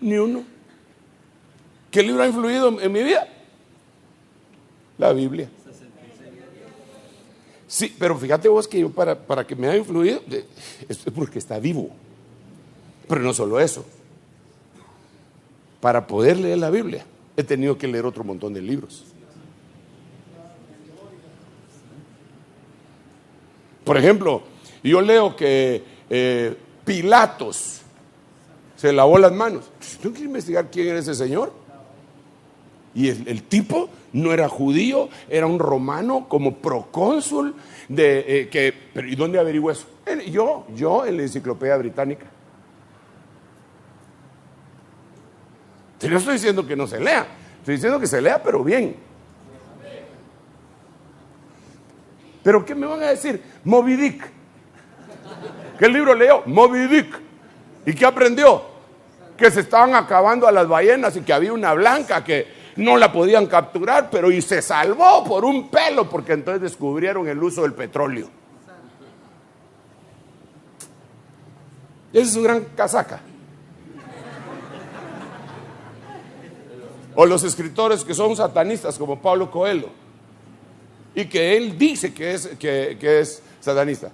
ni uno. ¿Qué libro ha influido en mi vida? La Biblia. Sí, pero fíjate vos que yo para que me haya influido es porque está vivo. Pero no solo eso. Para poder leer la Biblia he tenido que leer otro montón de libros. Por ejemplo, yo leo que Pilatos se lavó las manos. Tengo que investigar quién era ese señor. Y el tipo no era judío, era un romano como procónsul pero ¿y dónde averiguo eso? Yo en la Enciclopedia Británica. No estoy diciendo que no se lea, estoy diciendo que se lea pero bien. ¿Pero qué me van a decir? Moby Dick. ¿Qué libro leyó? Moby Dick. ¿Y qué aprendió? Que se estaban acabando a las ballenas y que había una blanca que no la podían capturar, pero y se salvó por un pelo, porque entonces descubrieron el uso del petróleo. Esa es su gran casaca. O los escritores que son satanistas como Pablo Coelho y que él dice que es satanista.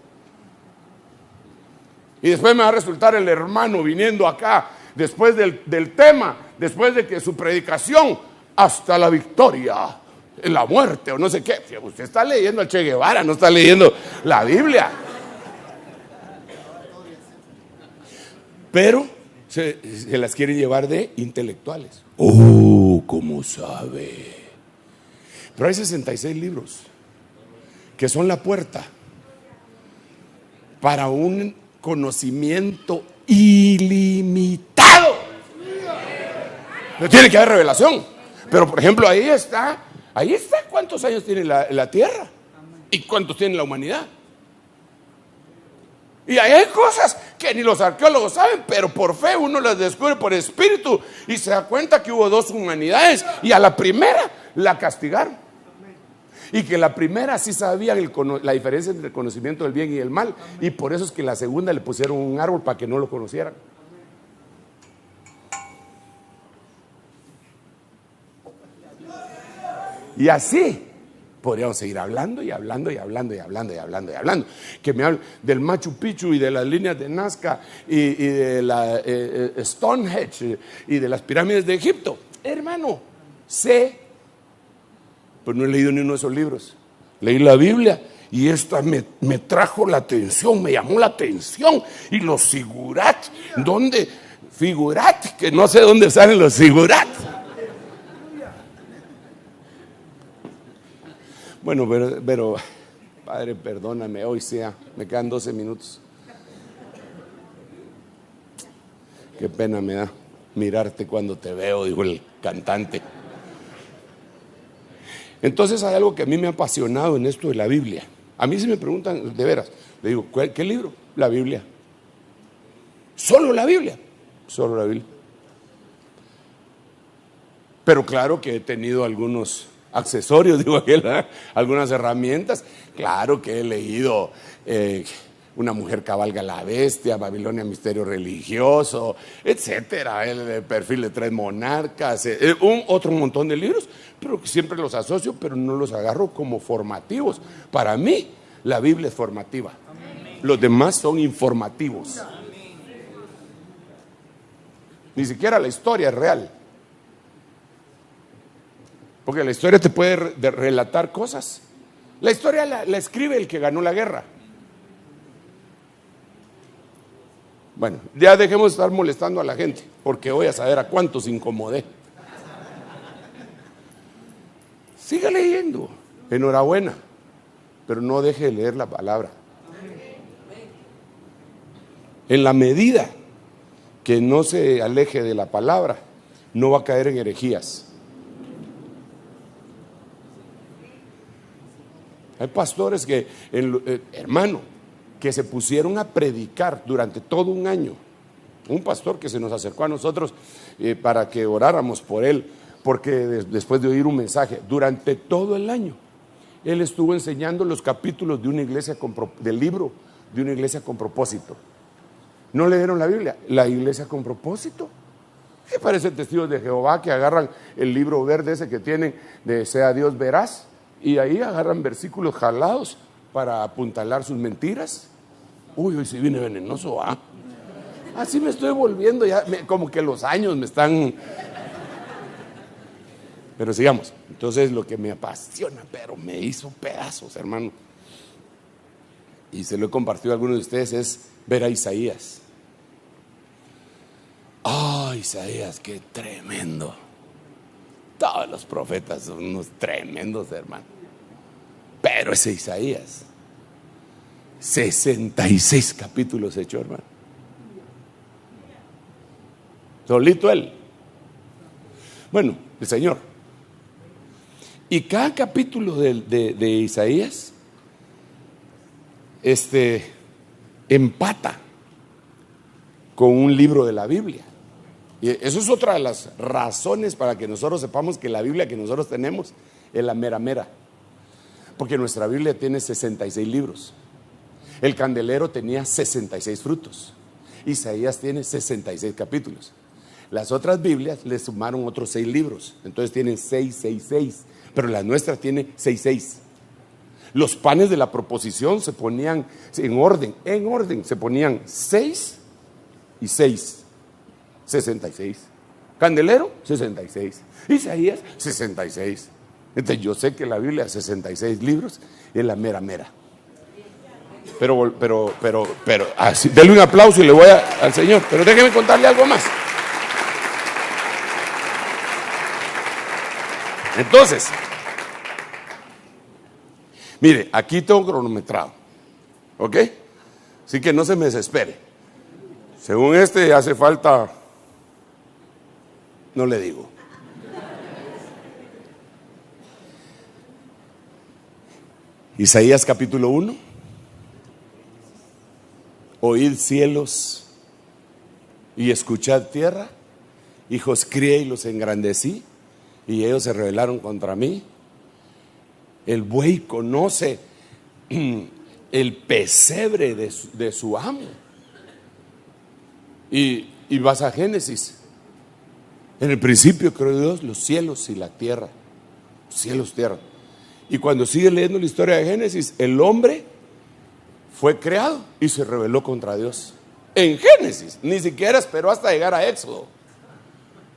Y después me va a resultar el hermano viniendo acá después del tema, después de que su predicación hasta la victoria, en la muerte o no sé qué. Usted está leyendo al Che Guevara, no está leyendo la Biblia. Pero se las quieren llevar de intelectuales. ¿Cómo sabe? Pero hay 66 libros que son la puerta para un conocimiento ilimitado. Pero tiene que haber revelación. Pero por ejemplo, ahí está cuántos años tiene la tierra y cuántos tiene la humanidad. Y ahí hay cosas que ni los arqueólogos saben, pero por fe uno las descubre por espíritu y se da cuenta que hubo dos humanidades y a la primera la castigaron. Y que la primera sí sabía la diferencia entre el conocimiento del bien y el mal, y por eso es que la segunda le pusieron un árbol para que no lo conocieran. Y así podríamos seguir hablando y hablando y hablando y hablando y hablando y hablando. Que me hablen del Machu Picchu y de las líneas de Nazca y de la Stonehenge y de las pirámides de Egipto. Hermano, sé, pero no he leído ni uno de esos libros. Leí la Biblia y esta me trajo la atención, me llamó la atención. Y los sigurat, ¿dónde? Figurat, que no sé dónde salen los sigurat. Bueno, pero Padre, perdóname, hoy sea, me quedan 12 minutos. Qué pena me da mirarte cuando te veo, dijo el cantante. Entonces hay algo que a mí me ha apasionado en esto de la Biblia. A mí si me preguntan, de veras, le digo, ¿qué libro? La Biblia. ¿Solo la Biblia? Solo la Biblia. Pero claro que he tenido algunos accesorios, digo aquel, algunas herramientas. Claro que he leído Una mujer cabalga la bestia, Babilonia, misterio religioso, etcétera, el perfil de 3 monarcas, otro montón de libros, pero que siempre los asocio, pero no los agarro como formativos. Para mí, la Biblia es formativa. Los demás son informativos. Ni siquiera la historia es real. Porque la historia te puede relatar cosas. La historia la escribe el que ganó la guerra. Bueno, ya dejemos de estar molestando a la gente, porque voy a saber a cuántos incomodé. Siga leyendo, enhorabuena, pero no deje de leer la palabra. En la medida que no se aleje de la palabra, no va a caer en herejías. Hay pastores que, hermano, que se pusieron a predicar durante todo un año. Un pastor que se nos acercó a nosotros para que oráramos por él, porque después de oír un mensaje, durante todo el año, él estuvo enseñando los capítulos de una iglesia del libro de una iglesia con propósito. ¿No leyeron la Biblia? La iglesia con propósito. ¿Qué parecen testigos de Jehová que agarran el libro verde ese que tienen de sea Dios veraz? Y ahí agarran versículos jalados para apuntalar sus mentiras. Uy, hoy sí viene venenoso, ¿ah? Así me estoy volviendo ya, como que los años me están... Pero sigamos. Entonces lo que me apasiona, pero me hizo pedazos, hermano, y se lo he compartido a algunos de ustedes, es ver a Isaías. Isaías, qué tremendo. Todos los profetas son unos tremendos, hermano. Pero ese Isaías, 66 capítulos hecho, hermano. Solito él. Bueno, el Señor. Y cada capítulo de Isaías empata con un libro de la Biblia. Y eso es otra de las razones para que nosotros sepamos que la Biblia que nosotros tenemos es la mera mera. Porque nuestra Biblia tiene 66 libros. El candelero tenía 66 frutos. Isaías tiene 66 capítulos. Las otras Biblias le sumaron otros 6 libros. Entonces tienen 666. Pero la nuestra tiene 66. Los panes de la proposición se ponían en orden, se ponían 6 y 6. 66. Candelero, 66. Isaías, 66. Entonces yo sé que la Biblia, 66 libros, es la mera mera. Pero así, denle un aplauso y le voy al Señor. Pero déjeme contarle algo más. Entonces, mire, aquí tengo cronometrado, ¿ok? Así que no se me desespere. Según hace falta, no le digo. Isaías capítulo 1. Oíd cielos y escuchad tierra, hijos crié y los engrandecí, y ellos se rebelaron contra mí. El buey conoce el pesebre de su amo. Y vas a Génesis. En el principio creó Dios los cielos y la tierra. Cielos, tierra. Y cuando sigue leyendo la historia de Génesis, el hombre fue creado y se rebeló contra Dios. En Génesis, ni siquiera esperó hasta llegar a Éxodo.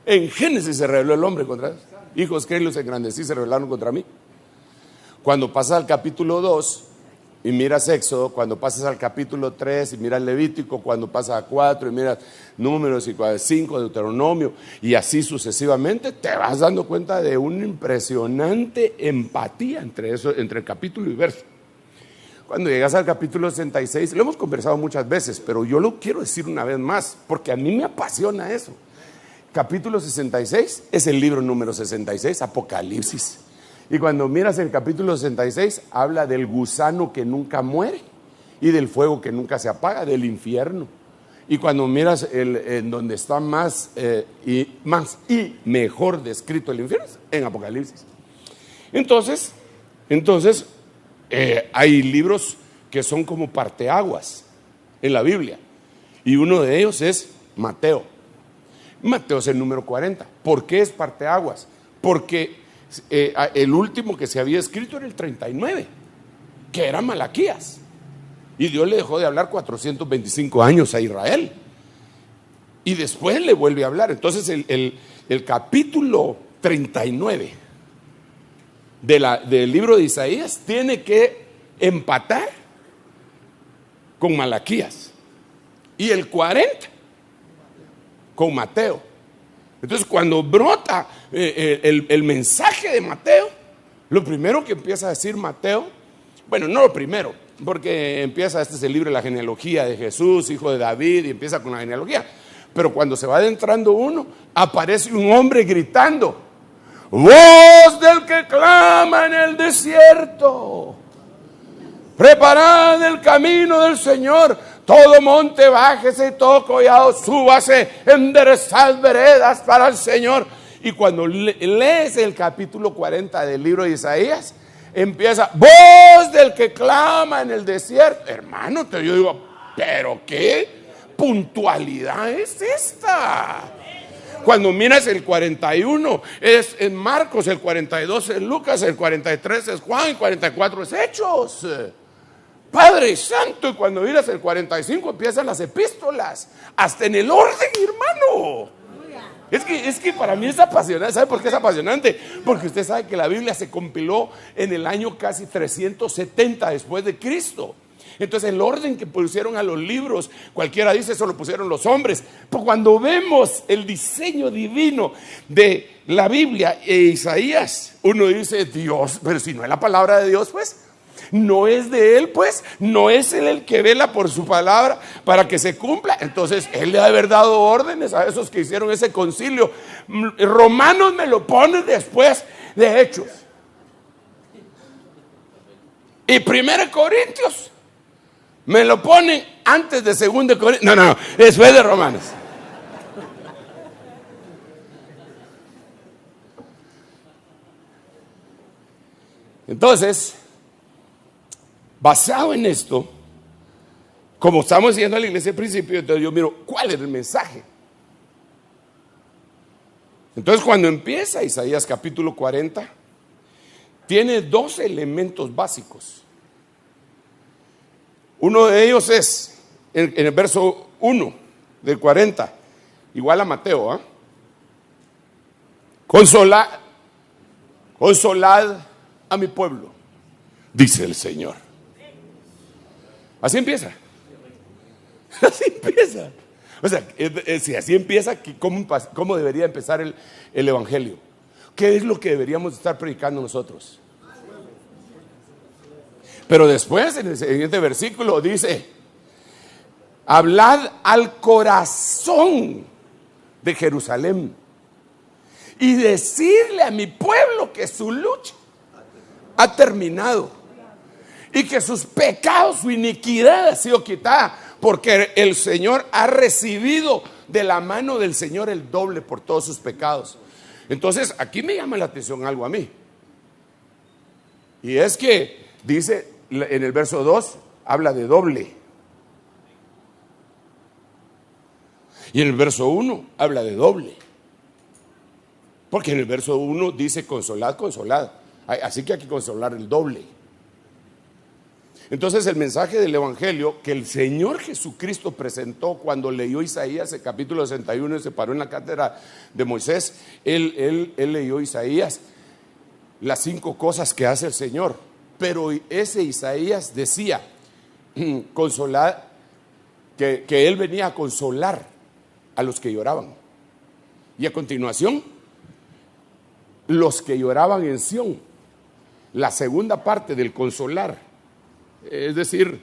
En Génesis se rebeló el hombre contra Dios. Hijos que los engrandecí, se rebelaron contra mí. Cuando pasas al capítulo 2 y miras Éxodo, cuando pasas al capítulo 3 y miras Levítico, cuando pasas a 4 y miras Números y 5, Deuteronomio, y así sucesivamente, te vas dando cuenta de una impresionante empatía entre el capítulo y verso. Cuando llegas al capítulo 66, lo hemos conversado muchas veces, pero yo lo quiero decir una vez más, porque a mí me apasiona eso. Capítulo 66 es el libro número 66, Apocalipsis. Y cuando miras el capítulo 66, habla del gusano que nunca muere y del fuego que nunca se apaga, del infierno. Y cuando miras en donde está más y mejor descrito el infierno, en Apocalipsis. Entonces hay libros que son como parteaguas en la Biblia. Y uno de ellos es Mateo. Mateo es el número 40. ¿Por qué es parteaguas? Porque el último que se había escrito era el 39, que era Malaquías. Y Dios le dejó de hablar 425 años a Israel. Y después le vuelve a hablar. Entonces el capítulo 39 del libro de Isaías tiene que empatar con Malaquías. Y el 40 con Mateo. Entonces cuando brota el mensaje de Mateo, lo primero que empieza a decir Mateo, bueno, no lo primero, porque empieza, este es el libro de la genealogía de Jesús, hijo de David, y empieza con la genealogía. Pero cuando se va adentrando uno, aparece un hombre gritando: voz del que clama en el desierto, preparad el camino del Señor, todo monte bájese y todo collado súbase, enderezad veredas para el Señor. Y cuando lees el capítulo 40 del libro de Isaías, empieza: voz del que clama en el desierto. Hermano, yo digo, ¿pero qué puntualidad es esta? Cuando miras el 41 es en Marcos, el 42 es Lucas, el 43 es Juan, el 44 es Hechos. Padre Santo, y cuando miras el 45 empiezan las epístolas, hasta en el orden, hermano. Es que para mí es apasionante. ¿Sabe por qué es apasionante? Porque usted sabe que la Biblia se compiló en el año casi 370 después de Cristo. Entonces el orden que pusieron a los libros, cualquiera dice eso lo pusieron los hombres. Pero cuando vemos el diseño divino de la Biblia e Isaías, uno dice: Dios, pero si no es la palabra de Dios, pues no es de él, pues no es él el que vela por su palabra para que se cumpla. Entonces él le ha de haber dado órdenes a esos que hicieron ese concilio. Romanos me lo pone después de Hechos, y 1 Corintios me lo ponen antes de 2 Corintios. No, después de Romanos. Entonces, basado en esto, como estamos diciendo a la iglesia al principio, entonces yo miro cuál es el mensaje. Entonces cuando empieza Isaías capítulo 40, tiene dos elementos básicos. Uno de ellos es en el verso 1 del 40, igual a Mateo, consolad a mi pueblo, dice el Señor. Así empieza. Así empieza. O sea, si así empieza, ¿cómo debería empezar el evangelio? ¿Qué es lo que deberíamos estar predicando nosotros? Pero después, en el siguiente versículo, dice: hablad al corazón de Jerusalén y decirle a mi pueblo que su lucha ha terminado y que sus pecados, su iniquidad ha sido quitada, porque el Señor ha recibido de la mano del Señor el doble por todos sus pecados. Entonces aquí me llama la atención algo a mí, y es que dice en el verso 2, habla de doble, y en el verso 1 habla de doble, porque en el verso 1 dice: consolad, así que hay que consolar el doble. Entonces el mensaje del evangelio que el Señor Jesucristo presentó cuando leyó Isaías, el capítulo 61, y se paró en la cátedra de Moisés, él leyó Isaías, las 5 cosas que hace el Señor. Pero ese Isaías decía consolar, que él venía a consolar a los que lloraban. Y a continuación, los que lloraban en Sión. La segunda parte del consolar, es decir,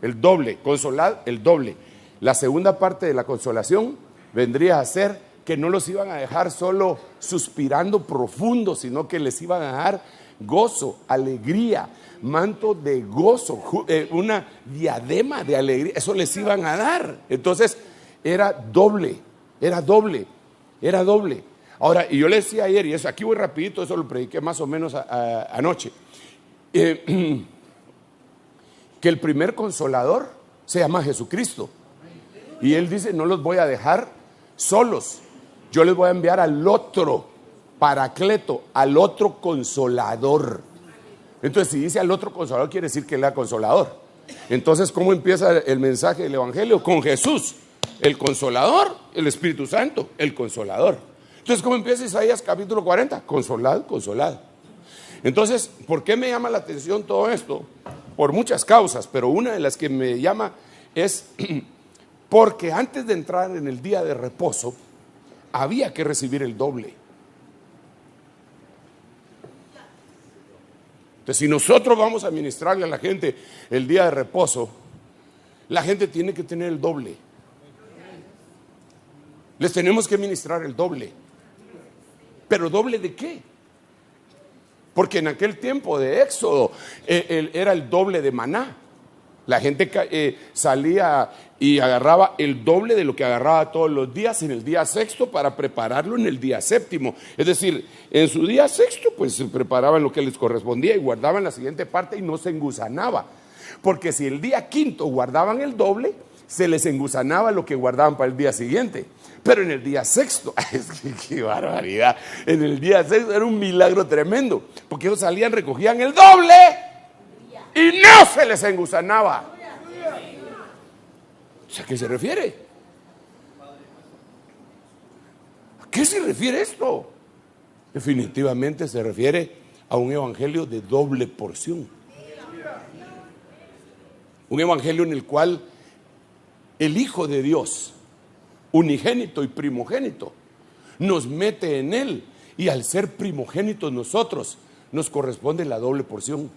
el doble, consolar el doble. La segunda parte de la consolación vendría a ser que no los iban a dejar solo suspirando profundo, sino que les iban a dar gozo, alegría, manto de gozo, una diadema de alegría. Eso les iban a dar. Entonces era doble. Ahora, y yo le decía ayer, y eso aquí voy rapidito, eso lo prediqué más o menos anoche, que el primer consolador se llama Jesucristo, y él dice: no los voy a dejar solos, yo les voy a enviar al otro Paracleto, al otro consolador. Entonces, si dice al otro consolador, quiere decir que él era consolador. Entonces, ¿cómo empieza el mensaje del Evangelio? Con Jesús, el Consolador, el Espíritu Santo, el Consolador. Entonces, ¿cómo empieza Isaías capítulo 40? Consolad, consolad. Entonces, ¿por qué me llama la atención todo esto? Por muchas causas, pero una de las que me llama es porque antes de entrar en el día de reposo, había que recibir el doble. Entonces, si nosotros vamos a ministrarle a la gente el día de reposo, la gente tiene que tener el doble. Les tenemos que ministrar el doble. ¿Pero doble de qué? Porque en aquel tiempo de Éxodo era el doble de maná. La gente salía y agarraba el doble de lo que agarraba todos los días en el día sexto para prepararlo en el día séptimo. Es decir, en su día sexto pues se preparaban lo que les correspondía y guardaban la siguiente parte y no se engusanaba. Porque si el día quinto guardaban el doble, se les engusanaba lo que guardaban para el día siguiente. Pero en el día sexto, es que qué barbaridad, en el día sexto era un milagro tremendo, porque ellos salían, recogían el doble y no se les engusanaba. O sea, ¿a qué se refiere? ¿A qué se refiere esto? Definitivamente se refiere a un evangelio de doble porción. Un evangelio en el cual el Hijo de Dios, unigénito y primogénito, nos mete en él, y al ser primogénitos nosotros nos corresponde la doble porción.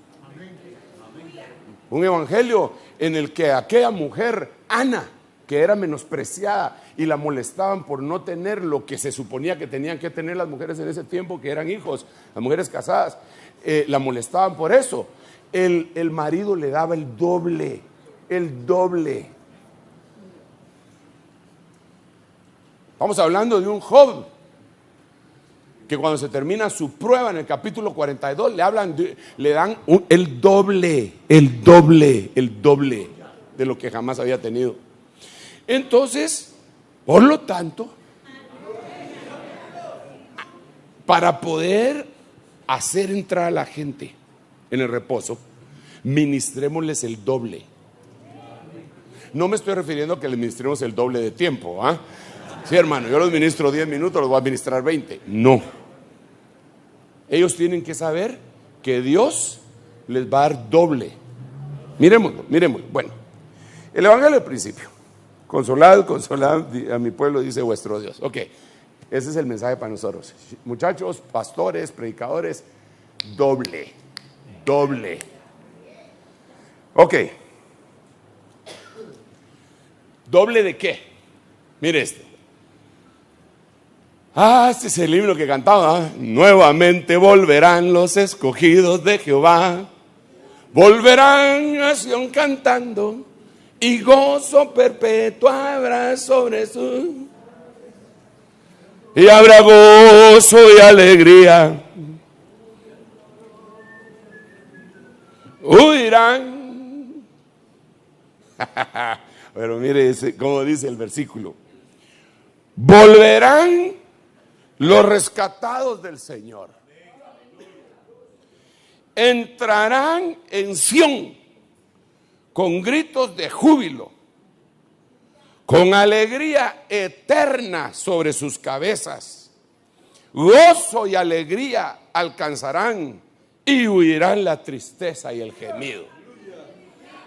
Un evangelio en el que aquella mujer, Ana, que era menospreciada y la molestaban por no tener lo que se suponía que tenían que tener las mujeres en ese tiempo, que eran hijos, las mujeres casadas, la molestaban por eso. El marido le daba el doble, el doble. Estamos hablando de un joven que cuando se termina su prueba en el capítulo 42 le dan el doble de lo que jamás había tenido. Entonces, por lo tanto, para poder hacer entrar a la gente en el reposo, ministrémosles el doble. No me estoy refiriendo a que les ministremos el doble de tiempo, ¿ah? Sí, hermano, yo los ministro 10 minutos, los voy a ministrar 20. No. Ellos tienen que saber que Dios les va a dar doble. Miremoslo. Bueno, el evangelio del principio. Consolad, consolad a mi pueblo, dice vuestro Dios. Ok, ese es el mensaje para nosotros. Muchachos, pastores, predicadores, doble. Ok. ¿Doble de qué? Mire este. Este es el himno que cantaba. Nuevamente volverán los escogidos de Jehová. Volverán a Sión cantando, y gozo perpetuo habrá sobre su. Y habrá gozo y alegría. Huirán. Pero mire cómo dice el versículo. Volverán los rescatados del Señor. Entrarán en Sión con gritos de júbilo, con alegría eterna sobre sus cabezas. Gozo y alegría alcanzarán y huirán la tristeza y el gemido.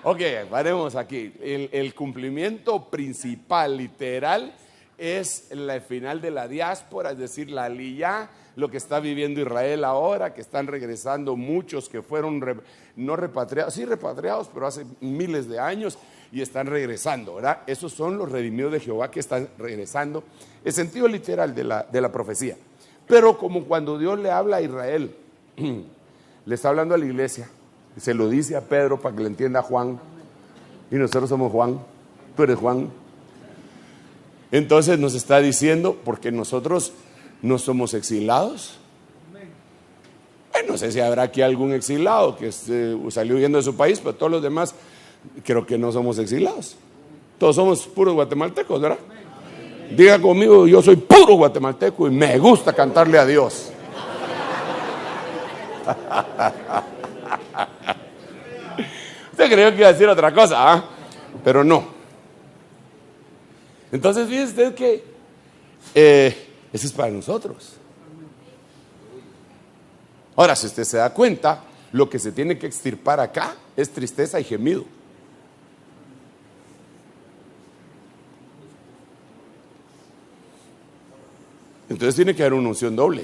Ok, paremos aquí. El cumplimiento principal, literal, es el final de la diáspora, es decir, la aliyá, lo que está viviendo Israel ahora, que están regresando muchos que fueron no repatriados, sí repatriados, pero hace miles de años, y están regresando, ¿verdad? Esos son los redimidos de Jehová que están regresando, el sentido literal de la profecía. Pero como cuando Dios le habla a Israel, le está hablando a la iglesia, se lo dice a Pedro para que le entienda a Juan, y nosotros somos Juan, tú eres Juan. Entonces nos está diciendo, porque nosotros no somos exilados. No sé si habrá aquí algún exilado que salió huyendo de su país, pero todos los demás creo que no somos exilados. Todos somos puros guatemaltecos, ¿verdad? Diga conmigo, yo soy puro guatemalteco y me gusta cantarle a Dios. Usted creyó que iba a decir otra cosa, ¿ah? Pero no. Entonces, fíjese usted que eso es para nosotros. Ahora, si usted se da cuenta, lo que se tiene que extirpar acá es tristeza y gemido. Entonces tiene que haber una unción doble.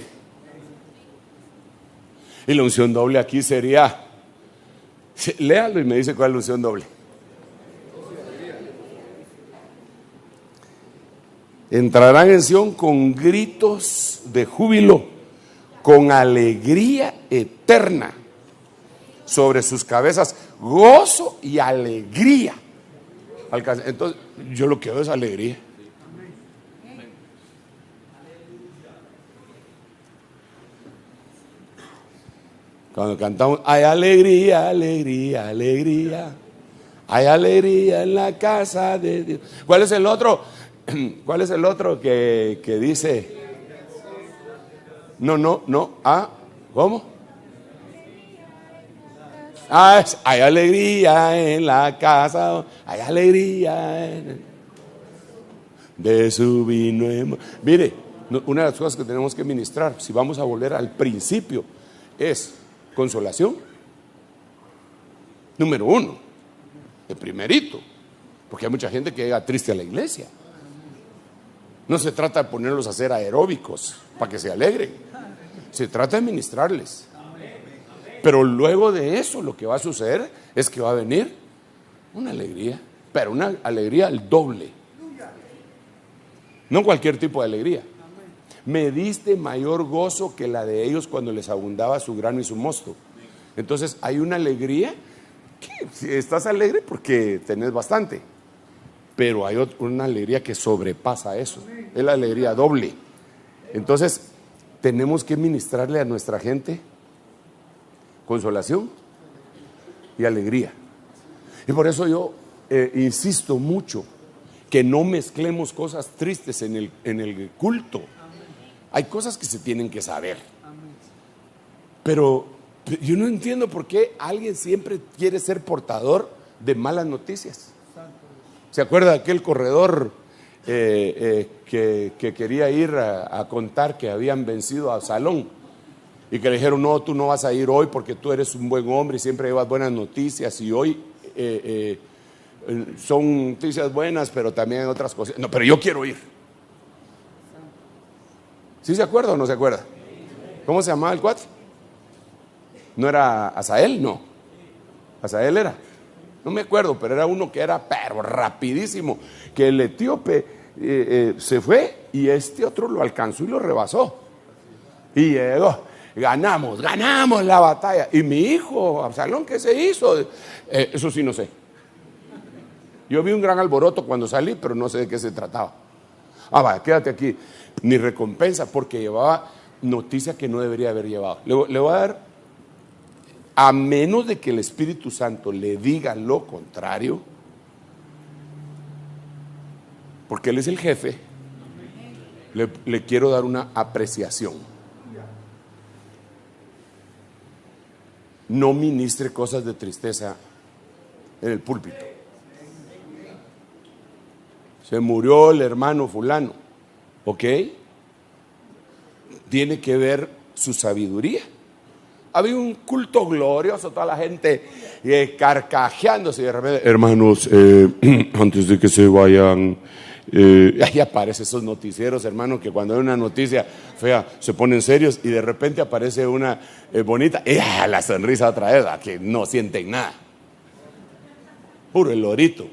Y la unción doble aquí sería, léalo y me dice cuál es la unción doble. Entrarán en Sión con gritos de júbilo, con alegría eterna. Sobre sus cabezas, gozo y alegría. Entonces, yo lo que veo es alegría. Cuando cantamos, hay alegría, alegría, alegría. Hay alegría en la casa de Dios. ¿Cuál es el otro? ¿Cuál es el otro que dice? No. ¿Cómo? Hay alegría en la casa. Hay alegría de su vino. Mire, una de las cosas que tenemos que ministrar, si vamos a volver al principio, es consolación. Número uno, el primerito, porque hay mucha gente que llega triste a la iglesia. No se trata de ponerlos a hacer aeróbicos para que se alegren, se trata de ministrarles. Pero luego de eso lo que va a suceder es que va a venir una alegría, pero una alegría al doble. No cualquier tipo de alegría. Me diste mayor gozo que la de ellos cuando les abundaba su grano y su mosto. Entonces hay una alegría que estás alegre porque tenés bastante, pero hay una alegría que sobrepasa eso. Es la alegría doble. Entonces tenemos que ministrarle a nuestra gente consolación y alegría. Y por eso yo insisto mucho que no mezclemos cosas tristes en el culto. Hay cosas que se tienen que saber. Pero yo no entiendo por qué alguien siempre quiere ser portador de noticias. ¿Se acuerda de aquel corredor que quería ir a contar que habían vencido a Absalón? Y que le dijeron, no, tú no vas a ir hoy porque tú eres un buen hombre y siempre llevas buenas noticias. Y hoy son noticias buenas, pero también hay otras cosas. No, pero yo quiero ir. ¿Sí se acuerda o no se acuerda? ¿Cómo se llamaba el cuate? ¿No era Asael? No. Asael era. No me acuerdo, pero era uno que era pero rapidísimo. Que el etíope se fue y este otro lo alcanzó y lo rebasó. Y llegó. Ganamos la batalla. Y mi hijo, Absalón, ¿qué se hizo? Eso sí no sé. Yo vi un gran alboroto cuando salí, pero no sé de qué se trataba. Vaya, quédate aquí. Ni recompensa, porque llevaba noticia que no debería haber llevado. Le voy a dar, a menos de que el Espíritu Santo le diga lo contrario, porque Él es el jefe, le quiero dar una apreciación. No ministre cosas de tristeza en el púlpito. Se murió el hermano fulano, ¿ok? Tiene que ver su sabiduría. Había un culto glorioso, toda la gente carcajeándose y de repente, hermanos, antes de que se vayan, ahí aparecen esos noticieros, hermano, que cuando hay una noticia fea se ponen serios y de repente aparece una bonita, la sonrisa otra vez, que no sienten nada. Puro el lorito.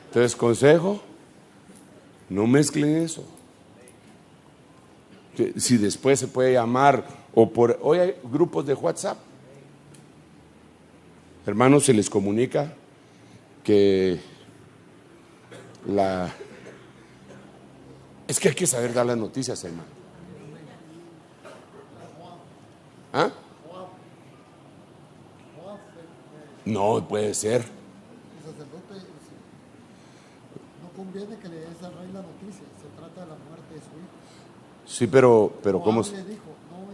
Entonces, consejo, no mezclen eso. Si después se puede llamar, hoy hay grupos de WhatsApp. Hermanos, se les comunica que es que hay que saber dar las noticias, hermano. ¿Ah? No puede ser. El sacerdote no conviene que le des al rey la noticia, se trata de la muerte de su hijo. Sí, pero ¿cómo? Le dijo, no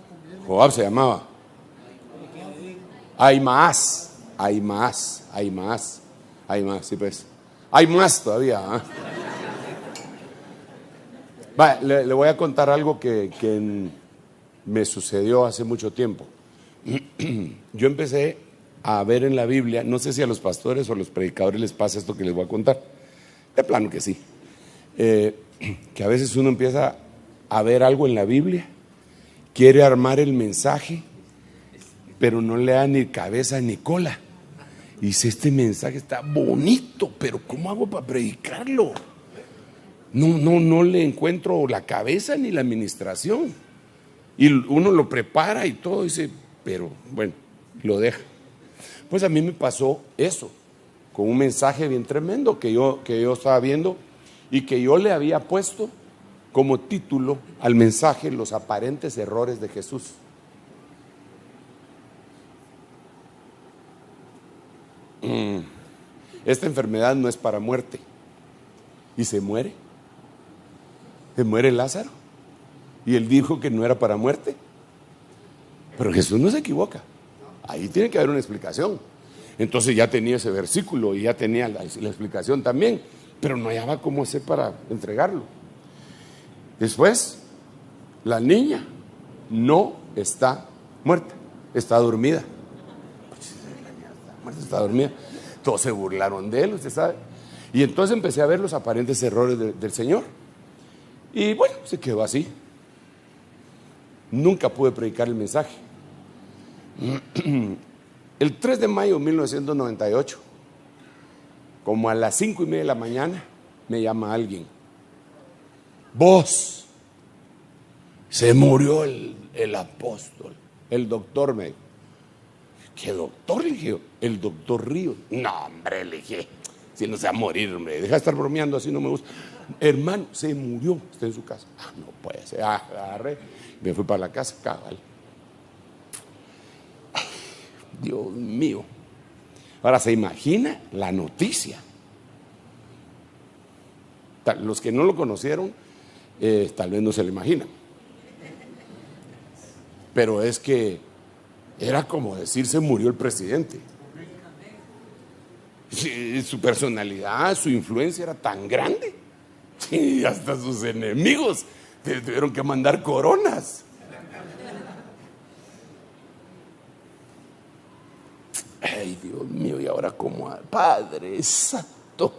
conviene. Joab se llamaba. Hay más, sí pues. Hay más todavía. ¿Eh? Va, le voy a contar algo que me sucedió hace mucho tiempo. Yo empecé a ver en la Biblia, no sé si a los pastores o a los predicadores les pasa esto que les voy a contar. De plano que sí. Que a veces uno empieza a ver algo en la Biblia, quiere armar el mensaje, pero no le da ni cabeza ni cola. Y dice, este mensaje está bonito, pero ¿cómo hago para predicarlo? No le encuentro la cabeza ni la administración. Y uno lo prepara y todo, dice, pero bueno, lo deja. Pues a mí me pasó eso, con un mensaje bien tremendo que yo estaba viendo y que yo le había puesto como título al mensaje: los aparentes errores de Jesús. Esta enfermedad no es para muerte. Y se muere Lázaro, y él dijo que no era para muerte, pero Jesús no se equivoca. Ahí tiene que haber una explicación. Entonces ya tenía ese versículo y ya tenía la explicación también, pero no hallaba cómo hacer para entregarlo. Después, la niña no está muerta, está dormida. Está dormida. Todos se burlaron de él, usted sabe. Y entonces empecé a ver los aparentes errores del Señor. Y bueno, se quedó así. Nunca pude predicar el mensaje. El 3 de mayo de 1998, como a las 5:30 de la mañana, me llama alguien. Vos, se murió el apóstol, el doctor. Me dijo. ¿Qué doctor? Le dije, el doctor Ríos. No, hombre, le dije, si no se va a morir, hombre, deja de estar bromeando, así no me gusta. Hermano, se murió, está en su casa. No puede ser. Agarré, me fui para la casa, cabal. Ay, Dios mío. Ahora, ¿se imagina la noticia? Los que no lo conocieron, tal vez no se lo imaginan. Pero es que era como decir, se murió el presidente. Su personalidad, su influencia era tan grande. Y hasta sus enemigos tuvieron que mandar coronas. Ay, Dios mío, y ahora como Padre Santo.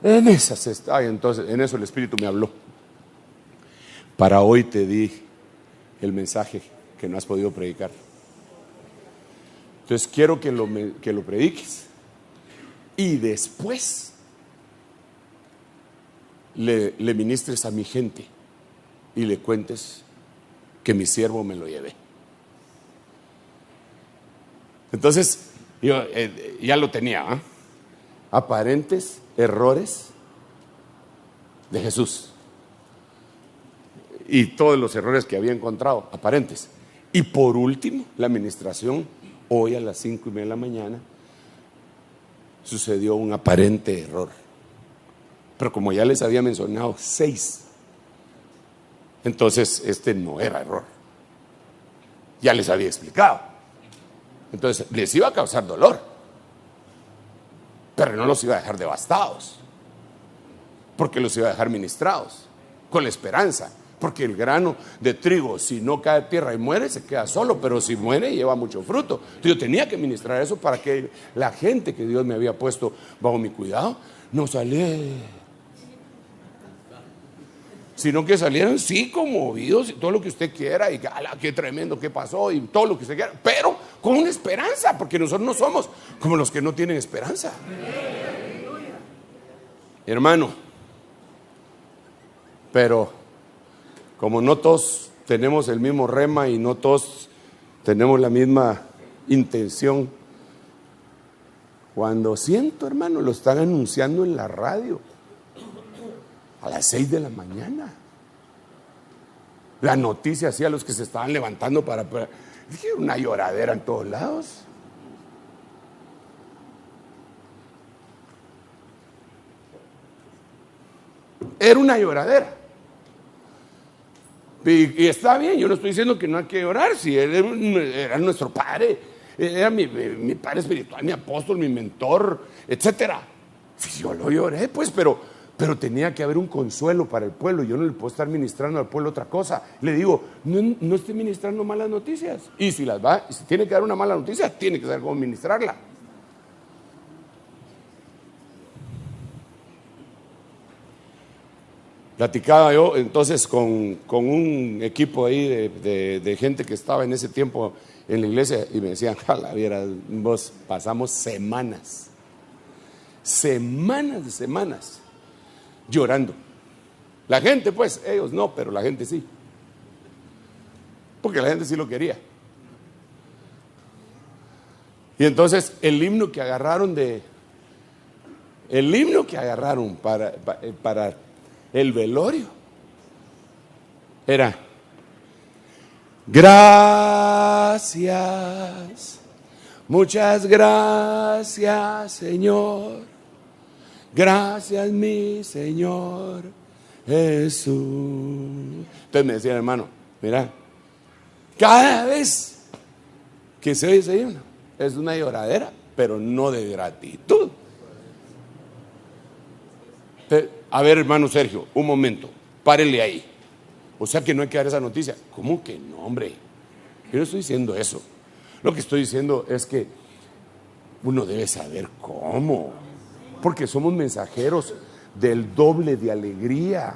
En esas está. Entonces, en eso el Espíritu me habló. Para hoy te di el mensaje que no has podido predicar. Entonces quiero que lo prediques y después le ministres a mi gente y le cuentes que mi siervo me lo llevé. Entonces yo ya lo tenía, ¿eh? Aparentes errores de Jesús y todos los errores que había encontrado, aparentes. Y por último, la administración. Hoy a las 5:30 de la mañana sucedió un aparente error. Pero como ya les había mencionado 6, entonces este no era error. Ya les había explicado. Entonces les iba a causar dolor, pero no los iba a dejar devastados, porque los iba a dejar ministrados, con la esperanza. Porque el grano de trigo, si no cae a tierra y muere, se queda solo, pero si muere, lleva mucho fruto. Entonces yo tenía que ministrar eso para que la gente que Dios me había puesto bajo mi cuidado no saliera, sino que salieran, sí, conmovidos y todo lo que usted quiera, y qué tremendo, qué pasó, y todo lo que usted quiera, pero con una esperanza, porque nosotros no somos como los que no tienen esperanza. Hermano, pero como no todos tenemos el mismo rema y no todos tenemos la misma intención, cuando siento, hermano, lo están anunciando en la radio a las 6 de la mañana, la noticia así a los que se estaban levantando para dije, una lloradera en todos lados. Era una lloradera. Y está bien, yo no estoy diciendo que no hay que llorar, si él era nuestro padre, era mi padre espiritual, mi apóstol, mi mentor, etcétera. Yo lo lloré, pues, pero tenía que haber un consuelo para el pueblo. Yo no le puedo estar ministrando al pueblo otra cosa. Le digo, no esté ministrando malas noticias. Y si tiene que dar una mala noticia, tiene que saber cómo ministrarla. Platicaba yo entonces con un equipo ahí de gente que estaba en ese tiempo en la iglesia y me decían, jala, viera, vos pasamos semanas llorando. La gente, pues, ellos no, pero la gente sí. Porque la gente sí lo quería. Y entonces el himno que agarraron para el velorio era: gracias, muchas gracias, Señor. Gracias, mi Señor Jesús. Entonces me decía el hermano, mira, cada vez que se oye ese himno es una lloradera, pero no de gratitud. A ver, hermano Sergio, un momento, párele ahí. O sea que no hay que dar esa noticia. ¿Cómo que no, hombre? Yo no estoy diciendo eso. Lo que estoy diciendo es que uno debe saber cómo, porque somos mensajeros del doble de alegría.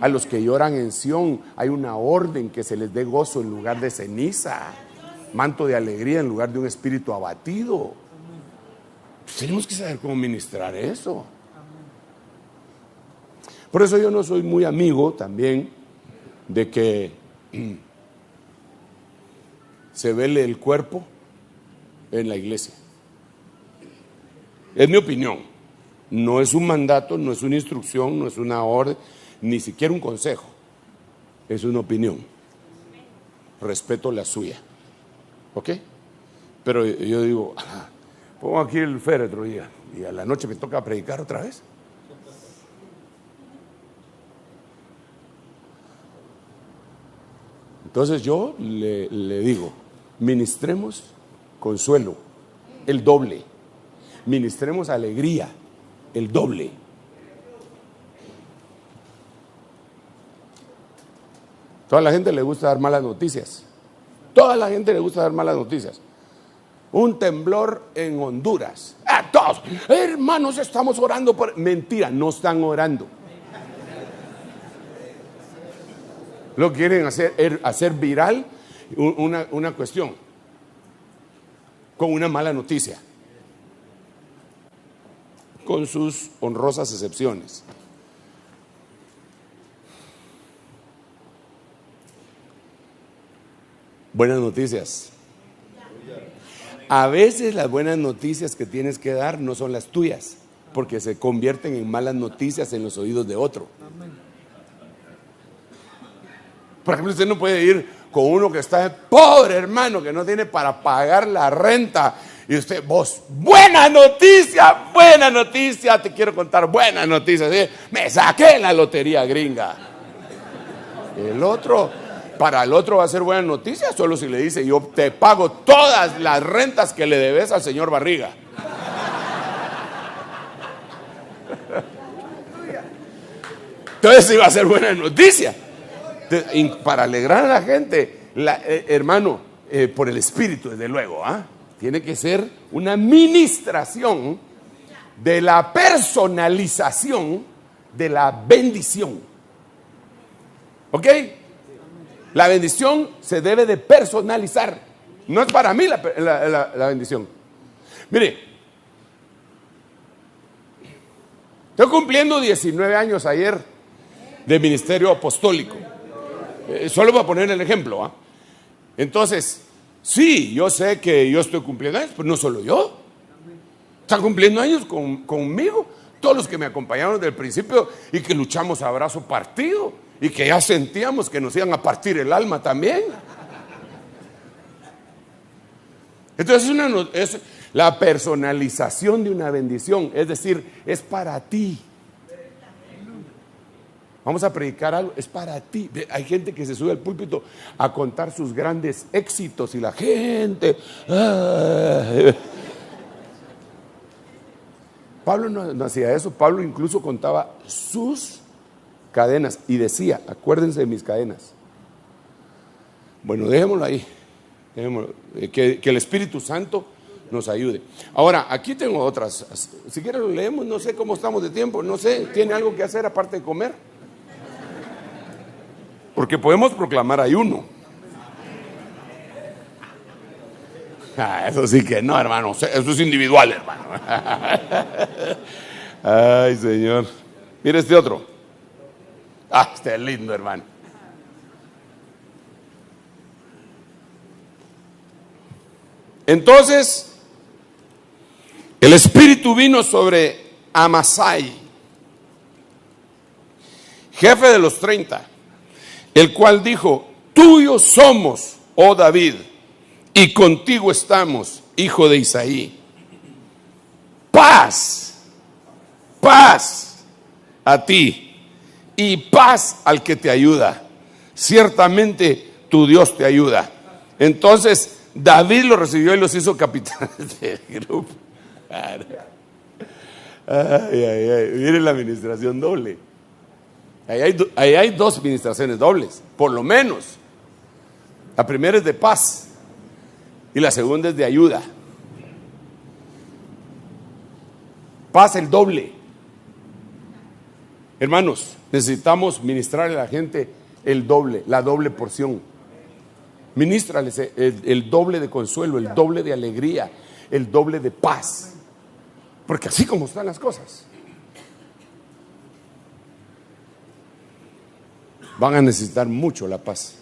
A los que lloran en Sión hay una orden: que se les dé gozo en lugar de ceniza, manto de alegría en lugar de un espíritu abatido. Pues tenemos que saber cómo ministrar eso. Por eso yo no soy muy amigo también de que se vele el cuerpo en la iglesia. Es mi opinión. No es un mandato, no es una instrucción, no es una orden, ni siquiera un consejo. Es una opinión. Respeto la suya. ¿Ok? Pero yo digo, pongo aquí el féretro y a la noche me toca predicar otra vez. Entonces yo le digo, ministremos consuelo, el doble. Ministremos alegría, el doble. Toda la gente le gusta dar malas noticias. Toda la gente le gusta dar malas noticias. Un temblor en Honduras. Todos, hermanos, estamos orando por... Mentira, no están orando. Lo quieren hacer viral una cuestión con una mala noticia, con sus honrosas excepciones. Buenas noticias. A veces las buenas noticias que tienes que dar no son las tuyas, porque se convierten en malas noticias en los oídos de otro. Por ejemplo, usted no puede ir con uno que está pobre, hermano, que no tiene para pagar la renta, y usted, vos, buena noticia, te quiero contar buena noticia, ¿sí? Me saqué la lotería gringa. Para el otro va a ser buena noticia solo si le dice: yo te pago todas las rentas que le debes al señor Barriga. Entonces sí va a ser buena noticia. Para alegrar a la gente, hermano, por el Espíritu, desde luego, tiene que ser una ministración de la personalización de la bendición. ¿Ok? La bendición se debe de personalizar. No es para mí la bendición. Mire, estoy cumpliendo 19 años ayer de ministerio apostólico. Solo voy a poner el ejemplo. Entonces, sí, yo sé que yo estoy cumpliendo años, pero no solo yo. Están cumpliendo años conmigo todos los que me acompañaron desde el principio y que luchamos a brazo partido y que ya sentíamos que nos iban a partir el alma también. Entonces es la personalización de una bendición, es decir, es para ti. Vamos a predicar algo, es para ti. Hay gente que se sube al púlpito a contar sus grandes éxitos y la gente... Pablo no hacía eso. Pablo incluso contaba sus cadenas y decía, acuérdense de mis cadenas. Bueno, dejémoslo ahí. Que el Espíritu Santo nos ayude. Ahora, aquí tengo otras. Si quieren lo leemos, no sé cómo estamos de tiempo, no sé, ¿tiene algo que hacer aparte de comer? Porque podemos proclamar ayuno. Eso sí que no, hermano, eso es individual, hermano. Ay, Señor. Mira este otro. Este es lindo, hermano. Entonces, el Espíritu vino sobre Amasai, jefe de los 30, el cual dijo: tuyos somos, oh David, y contigo estamos, hijo de Isaí. Paz, paz a ti y paz al que te ayuda. Ciertamente tu Dios te ayuda. Entonces David los recibió y los hizo capitanes del grupo. Miren la administración doble. Ahí hay dos administraciones dobles, por lo menos. La primera es de paz y la segunda es de ayuda. Paz el doble. Hermanos, necesitamos ministrarle a la gente el doble, la doble porción. Ministrales el doble de consuelo, el doble de alegría, el doble de paz. Porque así como están las cosas, van a necesitar mucho la paz.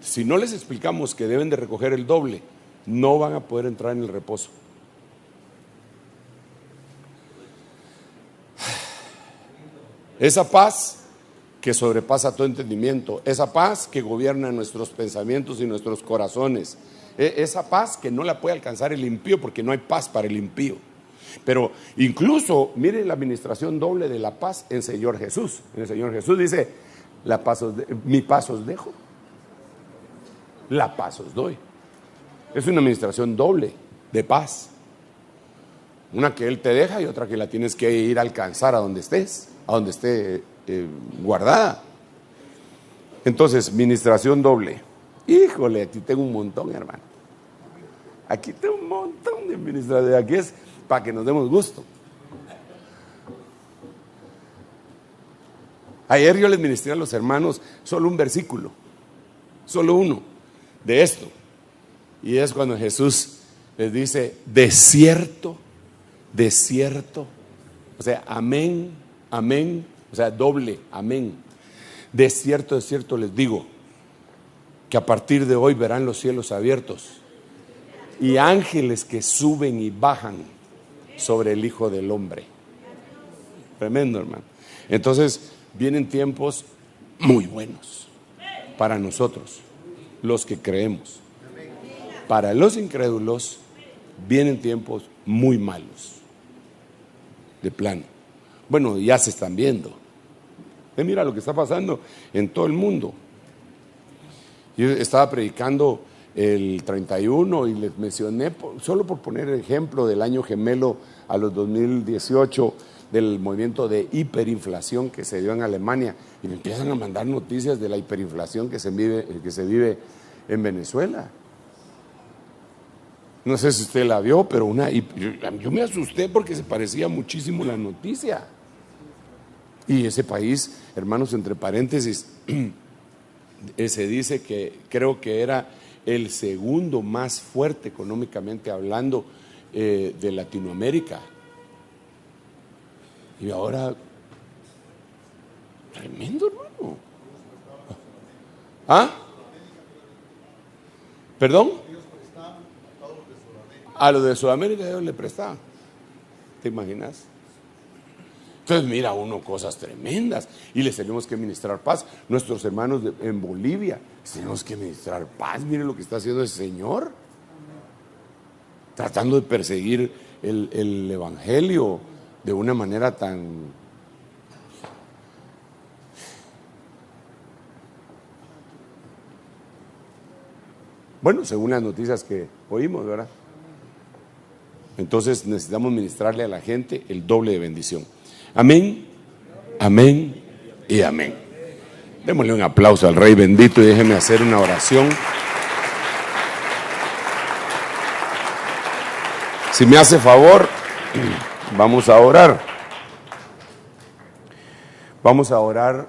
Si no les explicamos que deben de recoger el doble, no van a poder entrar en el reposo. Esa paz que sobrepasa todo entendimiento, esa paz que gobierna nuestros pensamientos y nuestros corazones, esa paz que no la puede alcanzar el impío, porque no hay paz para el impío. Pero incluso, mire la administración doble de la paz en Señor Jesús. En el Señor Jesús dice: mi paz os dejo, la paz os doy. Es una administración doble de paz. Una que Él te deja y otra que la tienes que ir a alcanzar a donde estés, a donde esté guardada. Entonces, administración doble. Híjole, aquí tengo un montón, hermano. Aquí tengo un montón de administración. Aquí es para que nos demos gusto. Ayer yo les ministré a los hermanos solo un versículo, solo uno de esto. Y es cuando Jesús les dice: de cierto, o sea, amén, amén, o sea, doble, amén. De cierto les digo que a partir de hoy verán los cielos abiertos y ángeles que suben y bajan sobre el Hijo del Hombre. Tremendo, hermano. Entonces vienen tiempos muy buenos para nosotros, los que creemos. Para los incrédulos vienen tiempos muy malos, de plano. Bueno, ya se están viendo. Mira lo que está pasando en todo el mundo. Yo estaba predicando el 31 y les mencioné, solo por poner el ejemplo del año gemelo a los 2018, del movimiento de hiperinflación que se dio en Alemania, y me empiezan a mandar noticias de la hiperinflación que se vive en Venezuela. No sé si usted la vio, pero yo me asusté porque se parecía muchísimo la noticia. Y ese país, hermanos, entre paréntesis, se dice que creo que era el segundo más fuerte económicamente hablando de Latinoamérica. Y ahora, tremendo, hermano. ¿Ah? ¿Perdón? A los de Sudamérica ellos le prestaban. ¿Te imaginas? Entonces mira uno cosas tremendas. Y les tenemos que ministrar paz. Nuestros hermanos en Bolivia, tenemos que ministrar paz. Miren lo que está haciendo el Señor, tratando de perseguir el evangelio de una manera tan... Bueno, según las noticias que oímos, ¿verdad? Entonces necesitamos ministrarle a la gente el doble de bendición. Amén, amén y amén. Démosle un aplauso al Rey bendito y déjeme hacer una oración. Si me hace favor, vamos a orar. Vamos a orar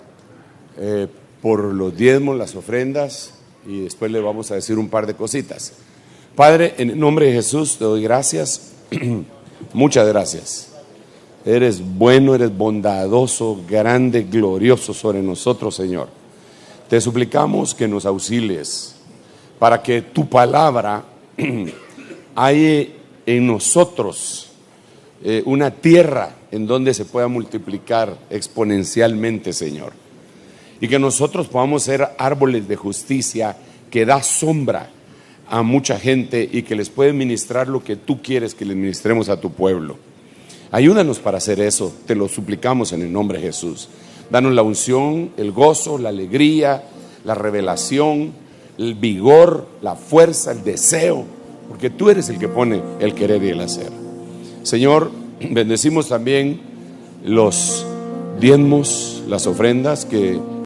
por los diezmos, las ofrendas, y después le vamos a decir un par de cositas. Padre, en el nombre de Jesús te doy gracias, muchas gracias. Eres bueno, eres bondadoso, grande, glorioso sobre nosotros, Señor. Te suplicamos que nos auxilies para que tu palabra haya en nosotros una tierra en donde se pueda multiplicar exponencialmente, Señor. Y que nosotros podamos ser árboles de justicia que da sombra a mucha gente y que les puede ministrar lo que tú quieres que les ministremos a tu pueblo. Ayúdanos para hacer eso, te lo suplicamos en el nombre de Jesús. Danos la unción, el gozo, la alegría, la revelación, el vigor, la fuerza, el deseo, porque tú eres el que pone el querer y el hacer. Señor, bendecimos también los diezmos, las ofrendas que